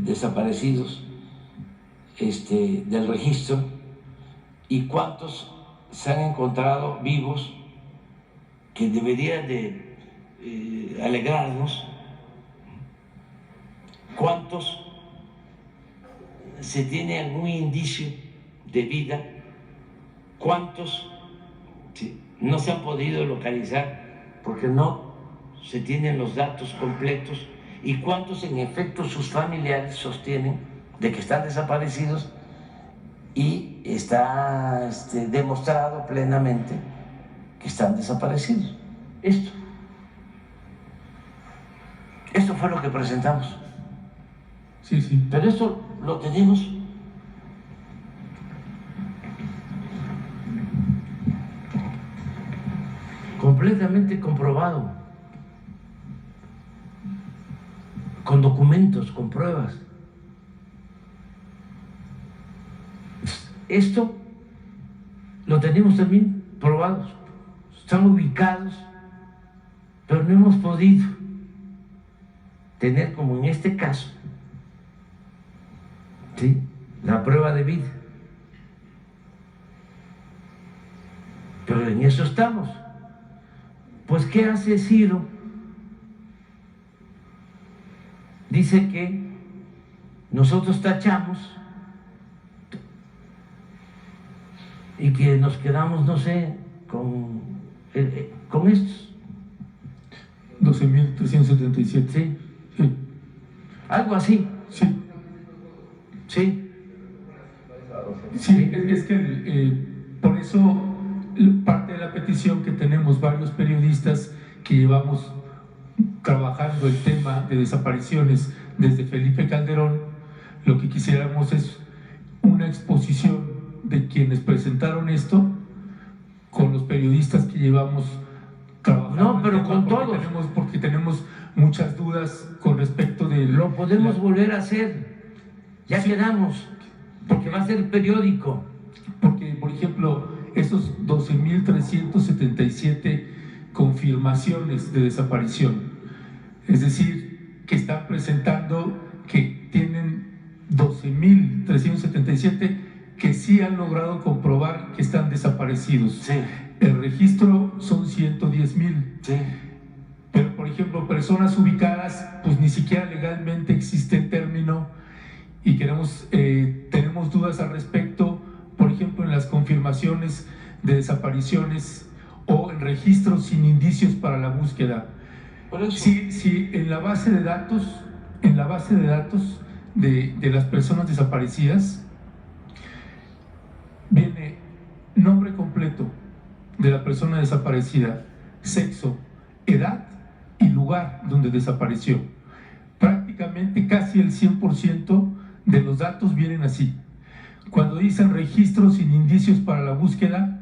B: desaparecidos del registro y cuántos se han encontrado vivos, que debería de alegrarnos, cuántos se tiene algún indicio de vida, cuántos no se han podido localizar porque no se tienen los datos completos y cuántos en efecto sus familiares sostienen de que están desaparecidos y está demostrado plenamente que están desaparecidos. Esto fue lo que presentamos.
D: Sí.
B: Pero esto lo tenemos completamente comprobado, con documentos, con pruebas. Esto lo tenemos también probados, están ubicados, pero no hemos podido tener, como en este caso, la prueba de vida. Pero en eso estamos. Pues, ¿qué hace Ciro? Dice que nosotros tachamos y que nos quedamos, no sé, con estos.
D: 12,377.
B: Sí.
D: Sí.
B: Algo así.
D: Sí. Es que por eso parte de la petición que tenemos varios periodistas que llevamos trabajando el tema de desapariciones desde Felipe Calderón, lo que quisiéramos es una exposición de quienes presentaron esto con los periodistas que llevamos trabajando.
B: No, pero con todos.
D: Porque tenemos muchas dudas con respecto de...
B: Lo podemos volver a hacer. Ya
D: Sí.
B: quedamos. Porque va a ser periódico.
D: Porque, por ejemplo, esos 12,377 confirmaciones de desaparición, es decir, que están presentando que tienen 12.377 que sí han logrado comprobar que están desaparecidos.
B: Sí.
D: El registro son 110,000.
B: Sí.
D: Pero, por ejemplo, personas ubicadas, pues ni siquiera legalmente existe el término y tenemos dudas al respecto, por ejemplo, en las confirmaciones de desapariciones o en registros sin indicios para la búsqueda.
B: Por eso.
D: Si en la base de datos, de las personas desaparecidas, viene nombre completo de la persona desaparecida, sexo, edad y lugar donde desapareció. Prácticamente casi el 100% de los datos vienen así. Cuando dicen registros sin indicios para la búsqueda,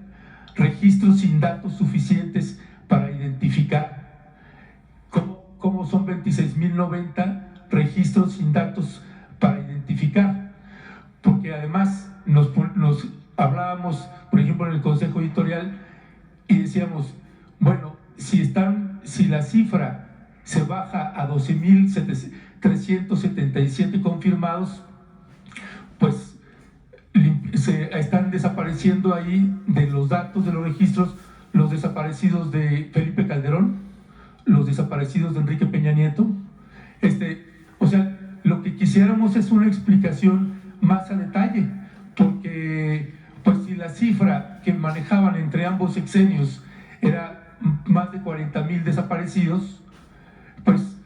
D: registros sin datos suficientes para identificar, como son 26,090 registros sin datos para identificar, porque además nos hablábamos, por ejemplo, en el Consejo Editorial y decíamos, bueno, si la cifra se baja a 12,377 confirmados, pues se están desapareciendo ahí de los datos de los registros los desaparecidos de Felipe Calderón, los desaparecidos de Enrique Peña Nieto. O sea, lo que quisiéramos es una explicación más a detalle, porque pues si la cifra que manejaban entre ambos sexenios era más de 40,000 desaparecidos, pues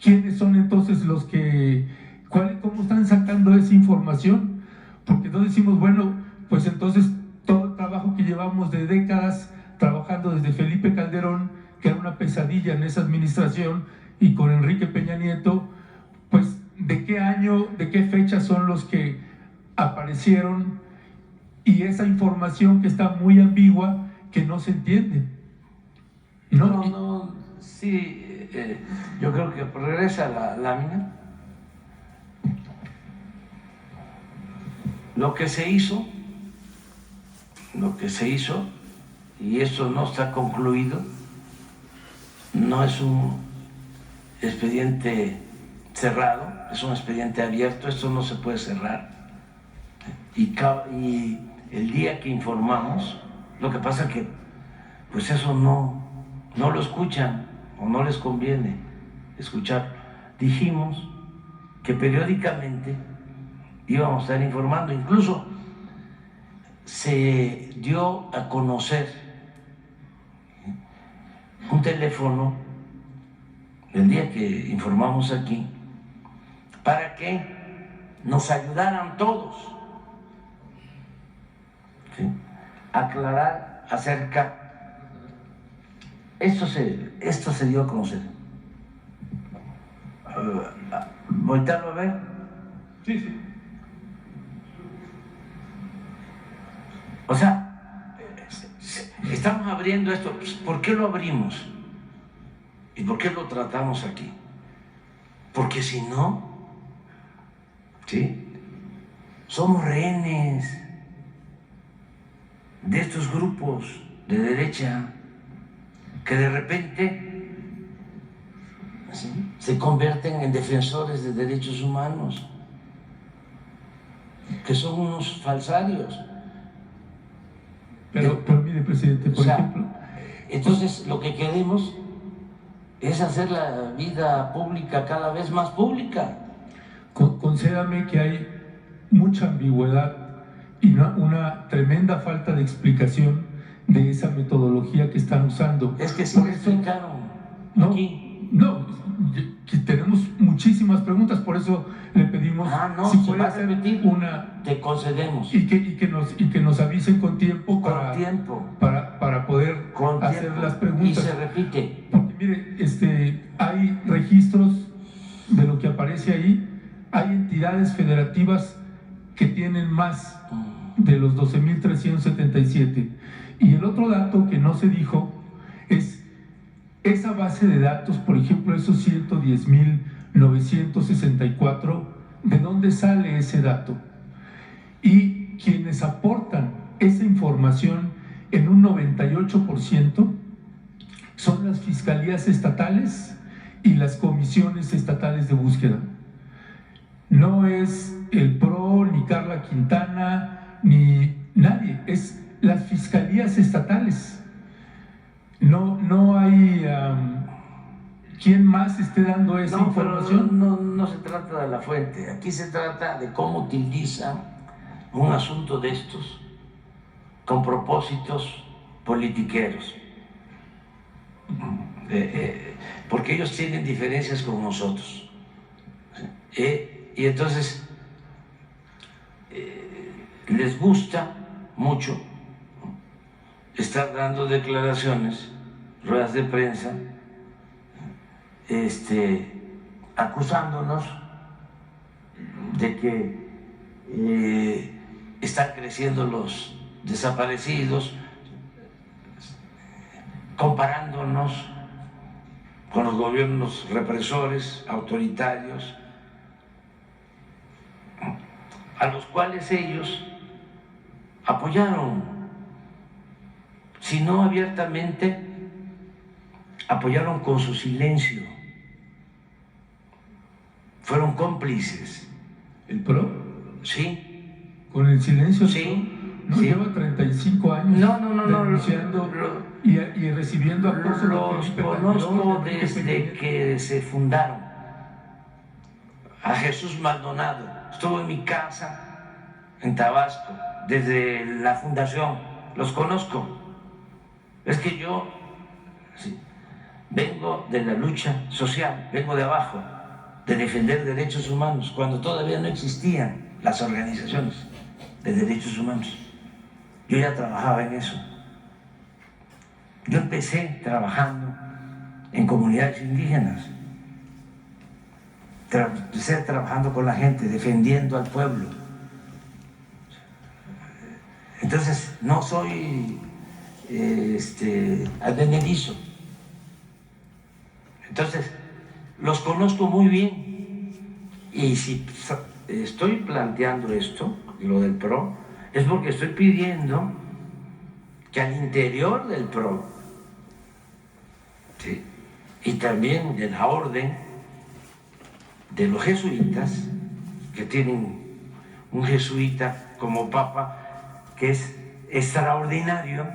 D: ¿quiénes son entonces los que, cómo están sacando esa información? Porque entonces decimos, bueno, pues entonces todo el trabajo que llevamos de décadas trabajando desde Felipe Calderón, que era una pesadilla en esa administración, y con Enrique Peña Nieto, pues ¿de qué año, de qué fecha son los que aparecieron? Y esa información que está muy ambigua, que no se entiende.
B: No, sí, yo creo que regresa la lámina. Lo que se hizo, y esto no está concluido, no es un expediente cerrado, es un expediente abierto, esto no se puede cerrar. Y el día que informamos, lo que pasa es que pues eso no lo escuchan o no les conviene escuchar. Dijimos que periódicamente íbamos a estar informando, incluso se dio a conocer un teléfono el día que informamos aquí para que nos ayudaran todos, ¿sí?, a aclarar acerca. Esto se dio a conocer. ¿Voltearlo a ver?
D: Sí.
B: O sea, estamos abriendo esto. ¿Por qué lo abrimos? ¿Y por qué lo tratamos aquí? Porque si no, ¿sí?, somos rehenes de estos grupos de derecha que de repente, ¿sí?, se convierten en defensores de derechos humanos, que son unos falsarios.
D: Pero mire, presidente, por ejemplo.
B: Entonces, lo que queremos es hacer la vida pública cada vez más pública.
D: Concédame que hay mucha ambigüedad y una tremenda falta de explicación de esa metodología que están usando.
B: Es que sí me explicaron aquí.
D: No, tenemos muchísimas preguntas, por eso le pedimos si puede hacer una.
B: Te concedemos.
D: Y que nos avisen con tiempo para poder hacer las preguntas.
B: Y se repite.
D: Porque mire, hay registros de lo que aparece ahí, hay entidades federativas que tienen más de los 12,377. Y el otro dato que no se dijo es esa base de datos, por ejemplo, esos 110,964, ¿de dónde sale ese dato? Y quienes aportan esa información en un 98% son las fiscalías estatales y las comisiones estatales de búsqueda. No es el PRO, ni Carla Quintana, ni nadie, es las fiscalías estatales. No hay quien más esté dando esa información.
B: Pero no se trata de la fuente, aquí se trata de cómo utilizan un asunto de estos con propósitos politiqueros. Porque ellos tienen diferencias con nosotros. Y entonces les gusta mucho estar dando declaraciones, ruedas de prensa, acusándonos de que están creciendo los desaparecidos, comparándonos con los gobiernos represores, autoritarios, a los cuales ellos apoyaron, si no abiertamente, apoyaron con su silencio, fueron cómplices.
D: ¿El PRO?
B: Sí.
D: ¿Con el silencio?
B: Sí.
D: ¿No
B: sí.
D: lleva 35 años denunciando y recibiendo acoso?
B: Los conozco desde que se fundaron. A Jesús Maldonado estuvo en mi casa en Tabasco desde la fundación, los conozco. Es que yo vengo de la lucha social, vengo de abajo, de defender derechos humanos, cuando todavía no existían las organizaciones de derechos humanos. Yo ya trabajaba en eso. Yo empecé trabajando en comunidades indígenas. Empecé trabajando con la gente, defendiendo al pueblo. Entonces, no soy advenedizo. Entonces, los conozco muy bien. Y si estoy planteando esto, lo del PRO, es porque estoy pidiendo que al interior del PRO, ¿sí?, y también de la orden de los jesuitas, que tienen un jesuita como papa que es extraordinario,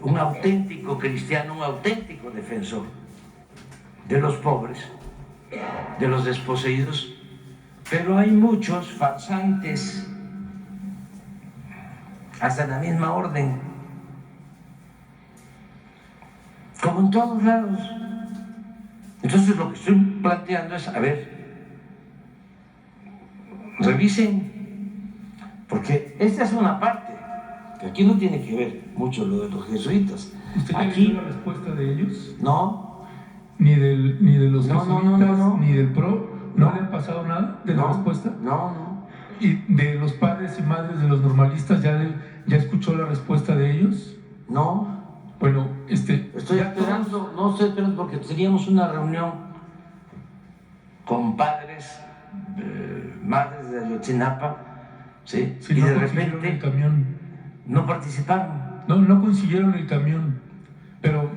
B: un auténtico cristiano, un auténtico defensor de los pobres, de los desposeídos, pero hay muchos farsantes, hasta en la misma orden, como en todos lados. Entonces lo que estoy planteando es, a ver, revisen, porque esta es una parte, que aquí no tiene que ver mucho lo de los jesuitas.
D: ¿Usted ya
B: aquí,
D: leyó la respuesta de ellos?
B: No.
D: Ni de los jesuitas,
B: no.
D: ni del PRO. ¿No le han pasado nada de la respuesta?
B: No.
D: ¿Y de los padres y madres de los normalistas ya escuchó la respuesta de ellos?
B: No.
D: Bueno,
B: estoy esperando, no estoy esperando porque teníamos una reunión con padres, madres de Ayotzinapa, ¿sí?
D: Si
B: y
D: no
B: de
D: consiguieron
B: repente
D: el camión.
B: no participaron.
D: No consiguieron el camión, pero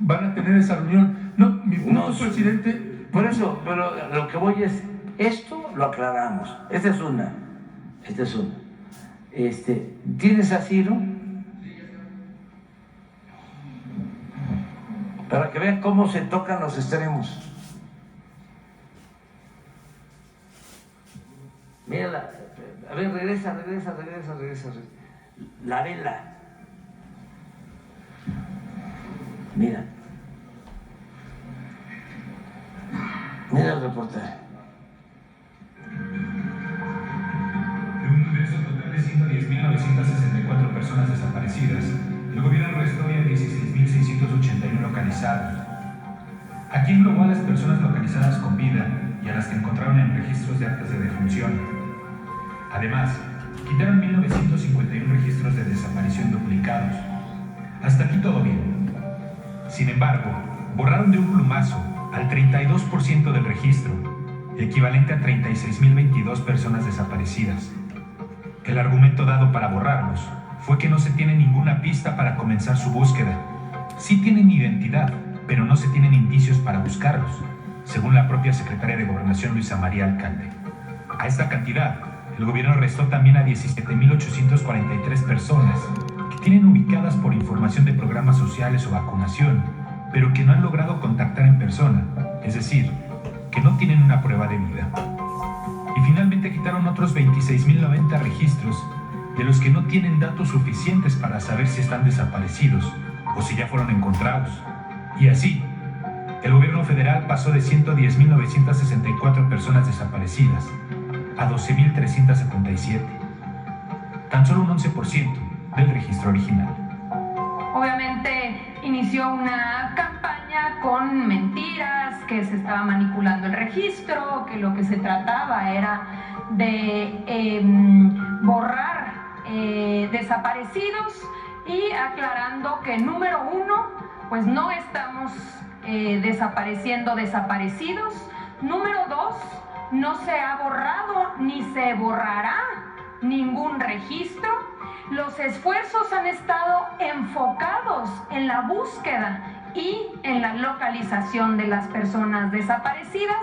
D: van a tener esa reunión. No, mi punto, presidente.
B: Por eso, pero lo que voy es, esto lo aclaramos. Esta es una. ¿Tienes a Ciro? Para que vean cómo se tocan los extremos. Mira, a ver, regresa. La vela. Mira el reportaje.
F: De un universo total de 110.964 personas desaparecidas, el gobierno arrestó ya 16.681 localizados. Aquí englobó a las personas localizadas con vida y a las que encontraron en registros de actas de defunción. Además, quitaron 1.951 registros de desaparición duplicados. Hasta aquí todo bien. Sin embargo, borraron de un plumazo al 32% del registro, equivalente a 36.022 personas desaparecidas. El argumento dado para borrarlos fue que no se tiene ninguna pista para comenzar su búsqueda Sí tienen identidad, pero no se tienen indicios para buscarlos, según la propia secretaria de Gobernación Luisa María Alcalde. A esta cantidad, el gobierno arrestó también a 17.843 personas que tienen ubicadas por información de programas sociales o vacunación, pero que no han logrado contactar en persona, es decir, que no tienen una prueba de vida. Y finalmente quitaron otros 26.090 registros, de los que no tienen datos suficientes para saber si están desaparecidos o si ya fueron encontrados. Y así, el gobierno federal pasó de 110.964 personas desaparecidas a 12.377, tan solo un 11% del registro original.
G: Obviamente inició una campaña con mentiras, que se estaba manipulando el registro, que lo que se trataba era de borrar desaparecidos, y aclarando que número uno, pues no estamos desapareciendo desaparecidos. Número dos, no se ha borrado ni se borrará ningún registro. Los esfuerzos han estado enfocados en la búsqueda y en la localización de las personas desaparecidas.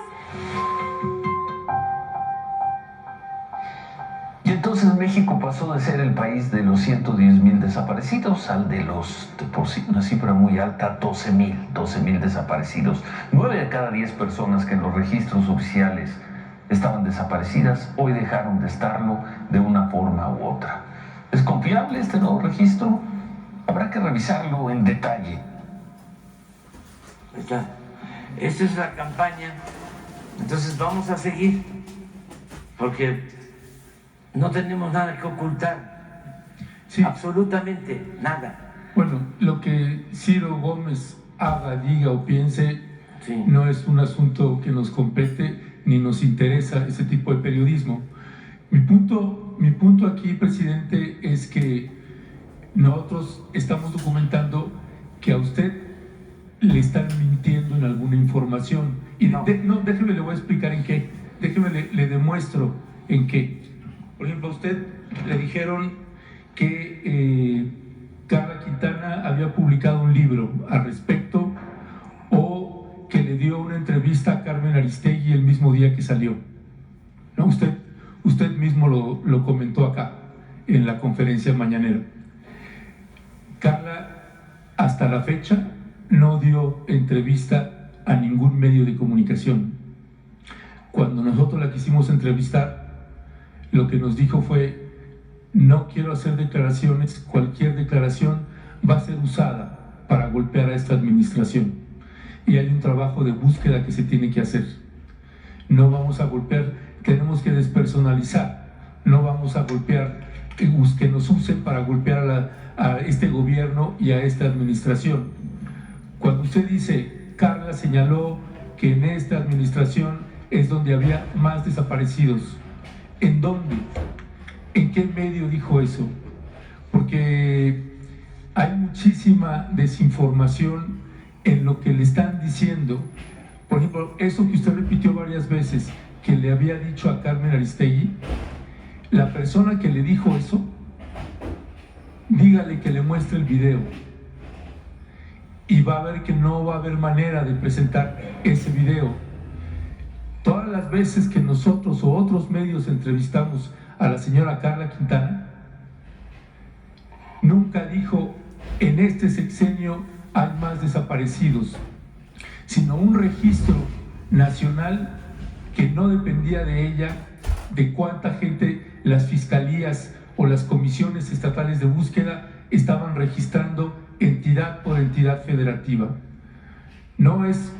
H: Y entonces México pasó de ser el país de los 110.000 desaparecidos al de los, por sí, una cifra muy alta, 12.000 desaparecidos. 9 de cada 10 personas que en los registros oficiales estaban desaparecidas, hoy dejaron de estarlo de una forma u otra. ¿Es confiable este nuevo registro? Habrá que revisarlo en detalle.
B: Esta es la campaña, entonces vamos a seguir, porque no tenemos nada que ocultar,
D: Sí.
B: absolutamente nada.
D: Bueno, lo que Ciro Gómez haga, diga o piense,
B: Sí.
D: no es un asunto que nos compete ni nos interesa ese tipo de periodismo. Mi punto aquí, presidente, es que nosotros estamos documentando que a usted le están mintiendo en alguna información. Y
B: No.
D: Déjeme, le voy a explicar en qué. Déjeme, le demuestro en qué. Por ejemplo, a usted le dijeron que Carla Quintana había publicado un libro al respecto, o que le dio una entrevista a Carmen Aristegui el mismo día que salió. ¿No? Usted mismo lo comentó acá en la conferencia mañanera. Carla, hasta la fecha, no dio entrevista a ningún medio de comunicación. Cuando nosotros la quisimos entrevistar, lo que nos dijo fue: no quiero hacer declaraciones, cualquier declaración va a ser usada para golpear a esta administración. Y hay un trabajo de búsqueda que se tiene que hacer. No vamos a golpear, tenemos que despersonalizar, no vamos a golpear, que nos usen para golpear a este gobierno y a esta administración. Cuando usted dice, Carla señaló que en esta administración es donde había más desaparecidos, ¿en dónde? ¿En qué medio dijo eso? Porque hay muchísima desinformación en lo que le están diciendo. Por ejemplo, eso que usted repitió varias veces, que le había dicho a Carmen Aristegui, la persona que le dijo eso, dígale que le muestre el video. Y va a ver que no va a haber manera de presentar ese video. Todas las veces que nosotros o otros medios entrevistamos a la señora Carla Quintana, nunca dijo, en este sexenio hay más desaparecidos, sino un registro nacional que no dependía de ella, de cuánta gente las fiscalías o las comisiones estatales de búsqueda estaban registrando entidad por entidad federativa. No es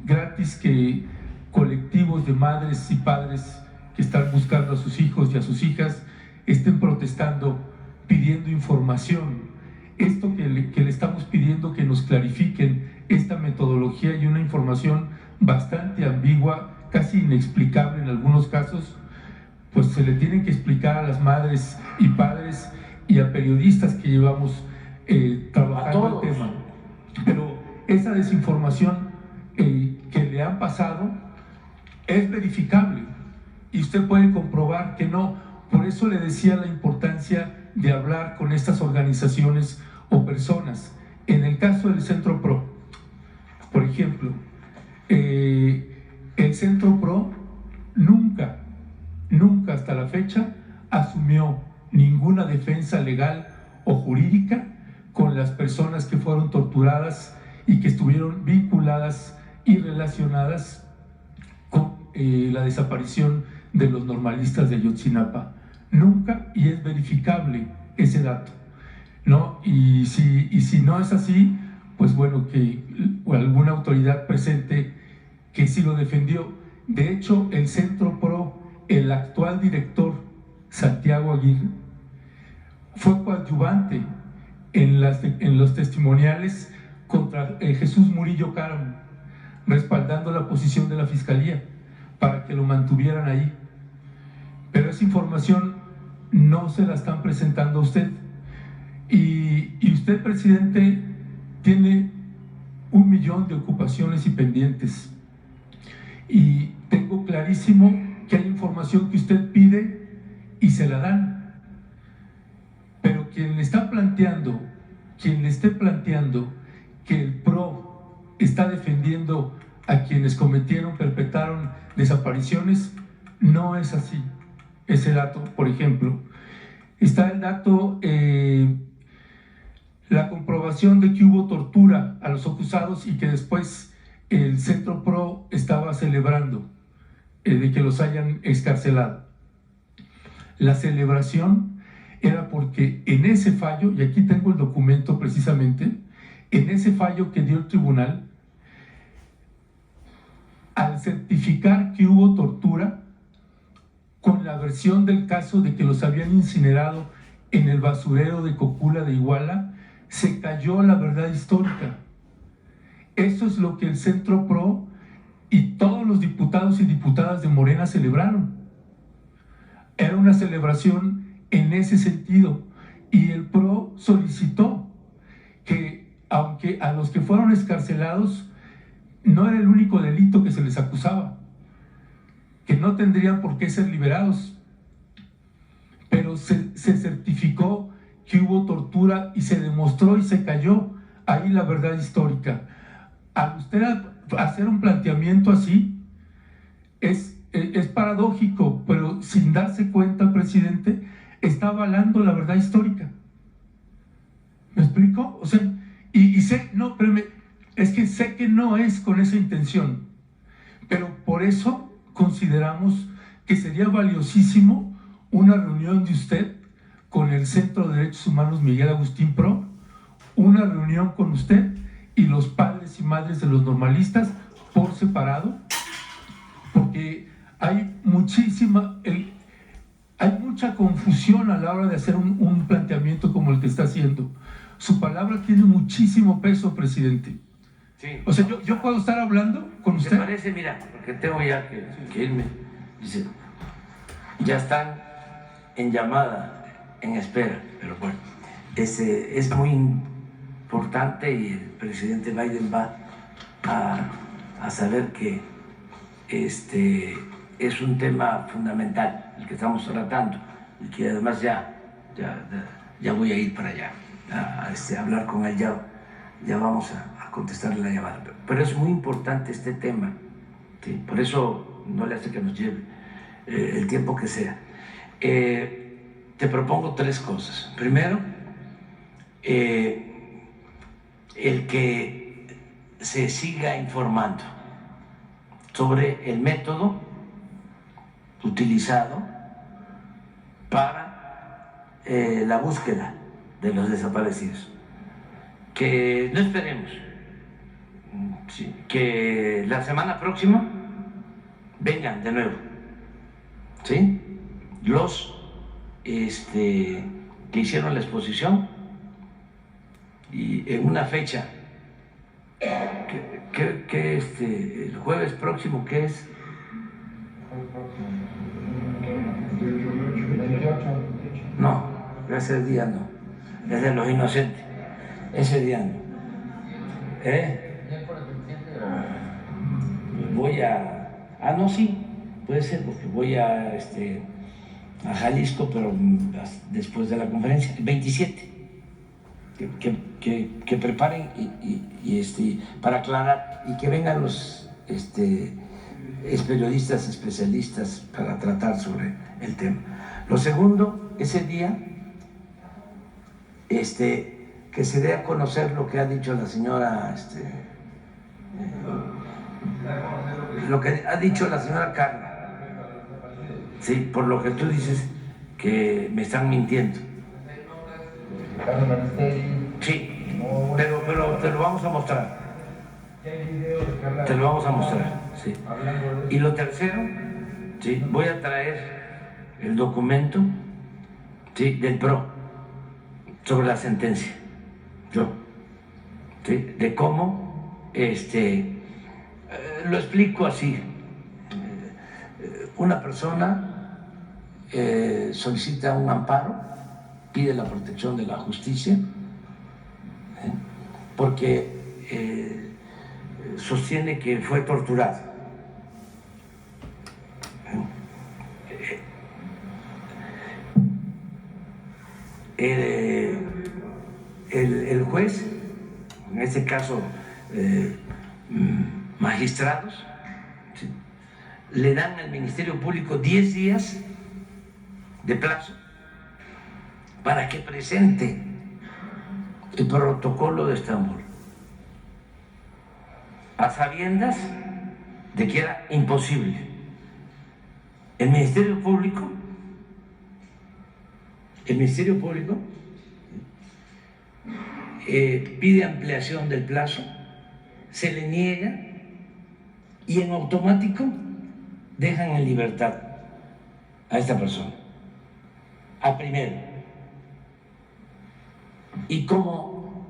D: gratis que colectivos de madres y padres que están buscando a sus hijos y a sus hijas estén protestando, pidiendo información. Esto que le estamos pidiendo, que nos clarifiquen esta metodología y una información bastante ambigua, casi inexplicable en algunos casos, pues se le tienen que explicar a las madres y padres y a periodistas que llevamos trabajando el tema. Pero esa desinformación que le han pasado es verificable y usted puede comprobar que no. Por eso le decía la importancia de hablar con estas organizaciones o personas En el caso del Centro PRO, por ejemplo, el Centro PRO nunca hasta la fecha asumió ninguna defensa legal o jurídica con las personas que fueron torturadas y que estuvieron vinculadas y relacionadas con la desaparición de los normalistas de Ayotzinapa. Nunca, y es verificable ese dato, ¿no? Y si no es así, pues bueno, que alguna autoridad presente que sí lo defendió. De hecho, el Centro PRO, el actual director, Santiago Aguirre, fue coadyuvante en los testimoniales contra Jesús Murillo Caram, respaldando la posición de la Fiscalía para que lo mantuvieran ahí. Pero esa información no se la están presentando a usted. Y usted, presidente, tiene 1 millón de ocupaciones y pendientes. Y tengo clarísimo que hay información que usted pide y se la dan. Pero quien le esté planteando que el PRO está defendiendo a quienes perpetraron desapariciones, no es así. Ese dato, por ejemplo, está el dato, la comprobación de que hubo tortura a los acusados y que después el Centro PRO estaba celebrando de que los hayan excarcelado. La celebración era porque en ese fallo, y aquí tengo el documento precisamente, en ese fallo que dio el tribunal, al certificar que hubo tortura, con la versión del caso de que los habían incinerado en el basurero de Cocula de Iguala, se cayó la verdad histórica. Eso es lo que el Centro PRO y todos los diputados y diputadas de Morena celebraron. Era una celebración en ese sentido, y el PRO solicitó que, aunque a los que fueron excarcelados no era el único delito que se les acusaba, que no tendrían por qué ser liberados, pero se certificó que hubo tortura y se demostró y se cayó ahí la verdad histórica. Al usted hacer un planteamiento así, es paradójico, pero sin darse cuenta, presidente, está avalando la verdad histórica. ¿Me explico? O sea, y sé, no, pero es que sé que no es con esa intención, pero por eso consideramos que sería valiosísimo una reunión de usted con el Centro de Derechos Humanos Miguel Agustín PRO, una reunión con usted y los padres y madres de los normalistas por separado, porque hay mucha confusión a la hora de hacer un planteamiento como el que está haciendo. Su palabra tiene muchísimo peso, presidente.
B: Sí.
D: O sea, yo puedo estar hablando con usted.
B: ¿Te parece? Mira, porque tengo ya que irme. Dice, ya están en llamada, en espera, pero bueno, es muy importante y el presidente Biden va a saber que es un tema fundamental el que estamos tratando y que además ya voy a ir para allá a hablar con él, ya vamos a contestarle la llamada, pero es muy importante este tema, ¿sí? Por eso no le hace que nos lleve el tiempo que sea. Te propongo 3 cosas. Primero, el que se siga informando sobre el método utilizado para la búsqueda de los desaparecidos. Que no esperemos, sí, que la semana próxima vengan de nuevo, ¿sí? Los que hicieron la exposición y en una fecha que el jueves próximo, que es 28. No, ese día no, es de los inocentes, ese día no. Voy no, sí, puede ser, porque voy a Jalisco, pero después de la conferencia, el 27. que preparen para aclarar y que vengan los periodistas especialistas para tratar sobre el tema. Lo segundo, ese día, que se dé a conocer lo que ha dicho la señora, lo que ha dicho la señora Carla. Sí, por lo que tú dices que me están mintiendo. Sí, pero te lo vamos a mostrar. Te lo vamos a mostrar, sí. Y lo tercero, sí, voy a traer el documento, sí, del PRO sobre la sentencia. ¿Sí? De cómo lo explico así. Una persona solicita un amparo, pide la protección de la justicia, porque sostiene que fue torturado. El juez, en este caso magistrados, ¿sí?, le dan al Ministerio Público 10 días de plazo para que presente el protocolo de Estambul, a sabiendas de que era imposible. El Ministerio Público pide ampliación del plazo, se le niega y en automático dejan en libertad a esta persona, a primero. Y como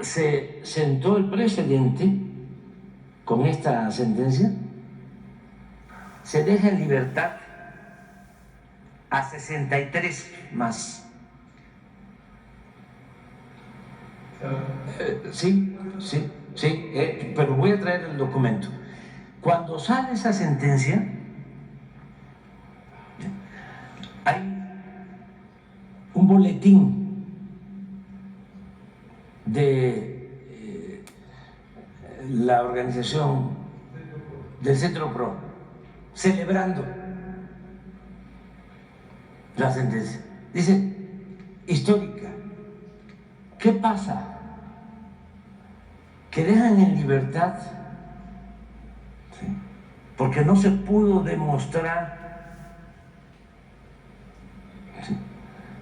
B: se sentó el precedente con esta sentencia, se deja en libertad a 63 más. Sí, pero voy a traer el documento. Cuando sale esa sentencia, hay un boletín de la organización del Centro PRO celebrando la sentencia. Dice, histórica. ¿Qué pasa? Que dejan en libertad, ¿sí?, porque no se pudo demostrar, ¿sí?,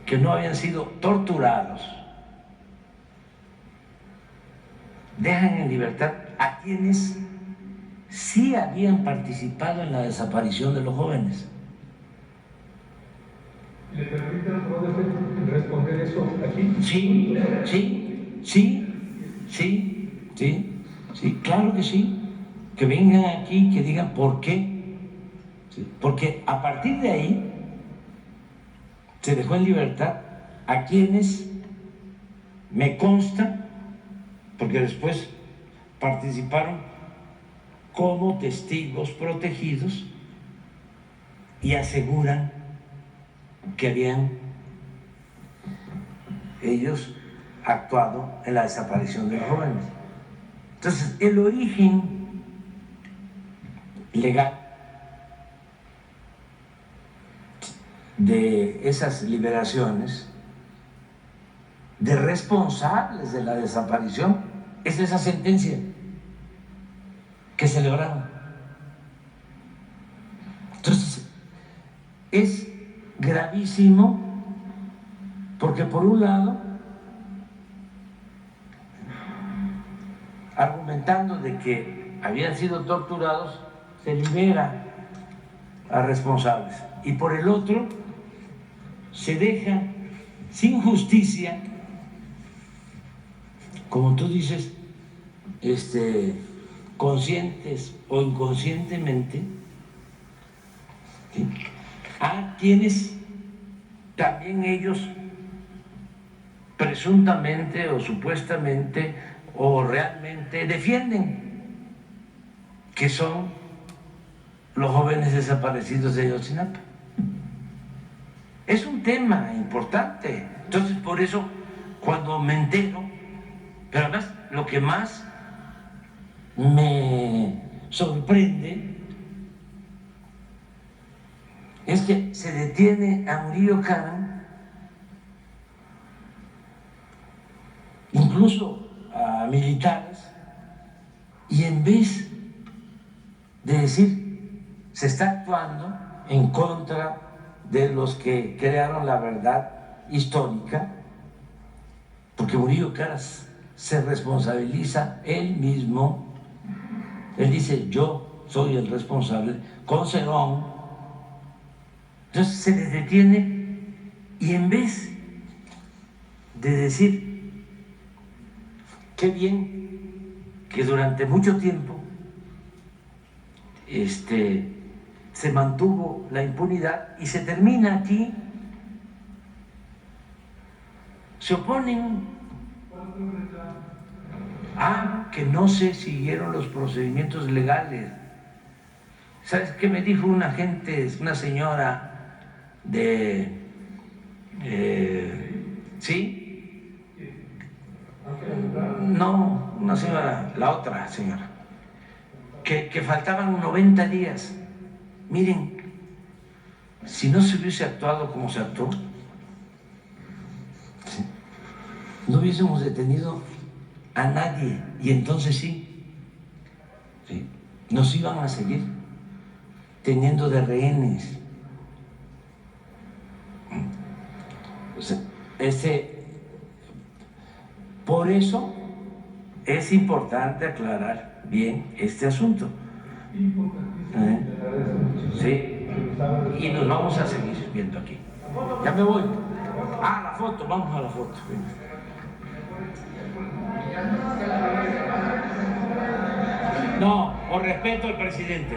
B: que no habían sido torturados. Dejan en libertad a quienes sí habían participado en la desaparición de los jóvenes.
F: ¿Le permite al juez responder eso aquí?
B: Sí, claro que sí. Que vengan aquí, que digan por qué. Sí, porque a partir de ahí se dejó en libertad a quienes me consta, porque después participaron como testigos protegidos y aseguran que habían ellos actuado en la desaparición de los jóvenes. Entonces, el origen legal de esas liberaciones de responsables de la desaparición es esa sentencia que celebraron. Entonces, es gravísimo porque por un lado, argumentando de que habían sido torturados, se libera a responsables, y por el otro se deja sin justicia, como tú dices, conscientes o inconscientemente, ¿sí?, a quienes también ellos presuntamente o supuestamente o realmente defienden, que son los jóvenes desaparecidos de Ayotzinapa. Es un tema importante. Entonces, por eso cuando me entero, pero además lo que más me sorprende es que se detiene a Murillo Karam, incluso a militares, y en vez de decir se está actuando en contra de los que crearon la verdad histórica, porque Murillo Karam se responsabiliza él mismo, él dice yo soy el responsable, con Cerón. Entonces se les detiene y en vez de decir qué bien que durante mucho tiempo se mantuvo la impunidad y se termina aquí, se oponen a que no se siguieron los procedimientos legales. ¿Sabes qué me dijo una gente, una señora de ¿sí? No, una señora, la otra señora, que faltaban 90 días. Miren, si no se hubiese actuado como se actuó, ¿sí?, no hubiésemos detenido a nadie, y entonces sí, nos iban a seguir teniendo de rehenes. Por eso es importante aclarar bien este asunto. Sí, y nos vamos a seguir viendo aquí. Ya me voy. La foto, vamos a la foto. No, por respeto al presidente.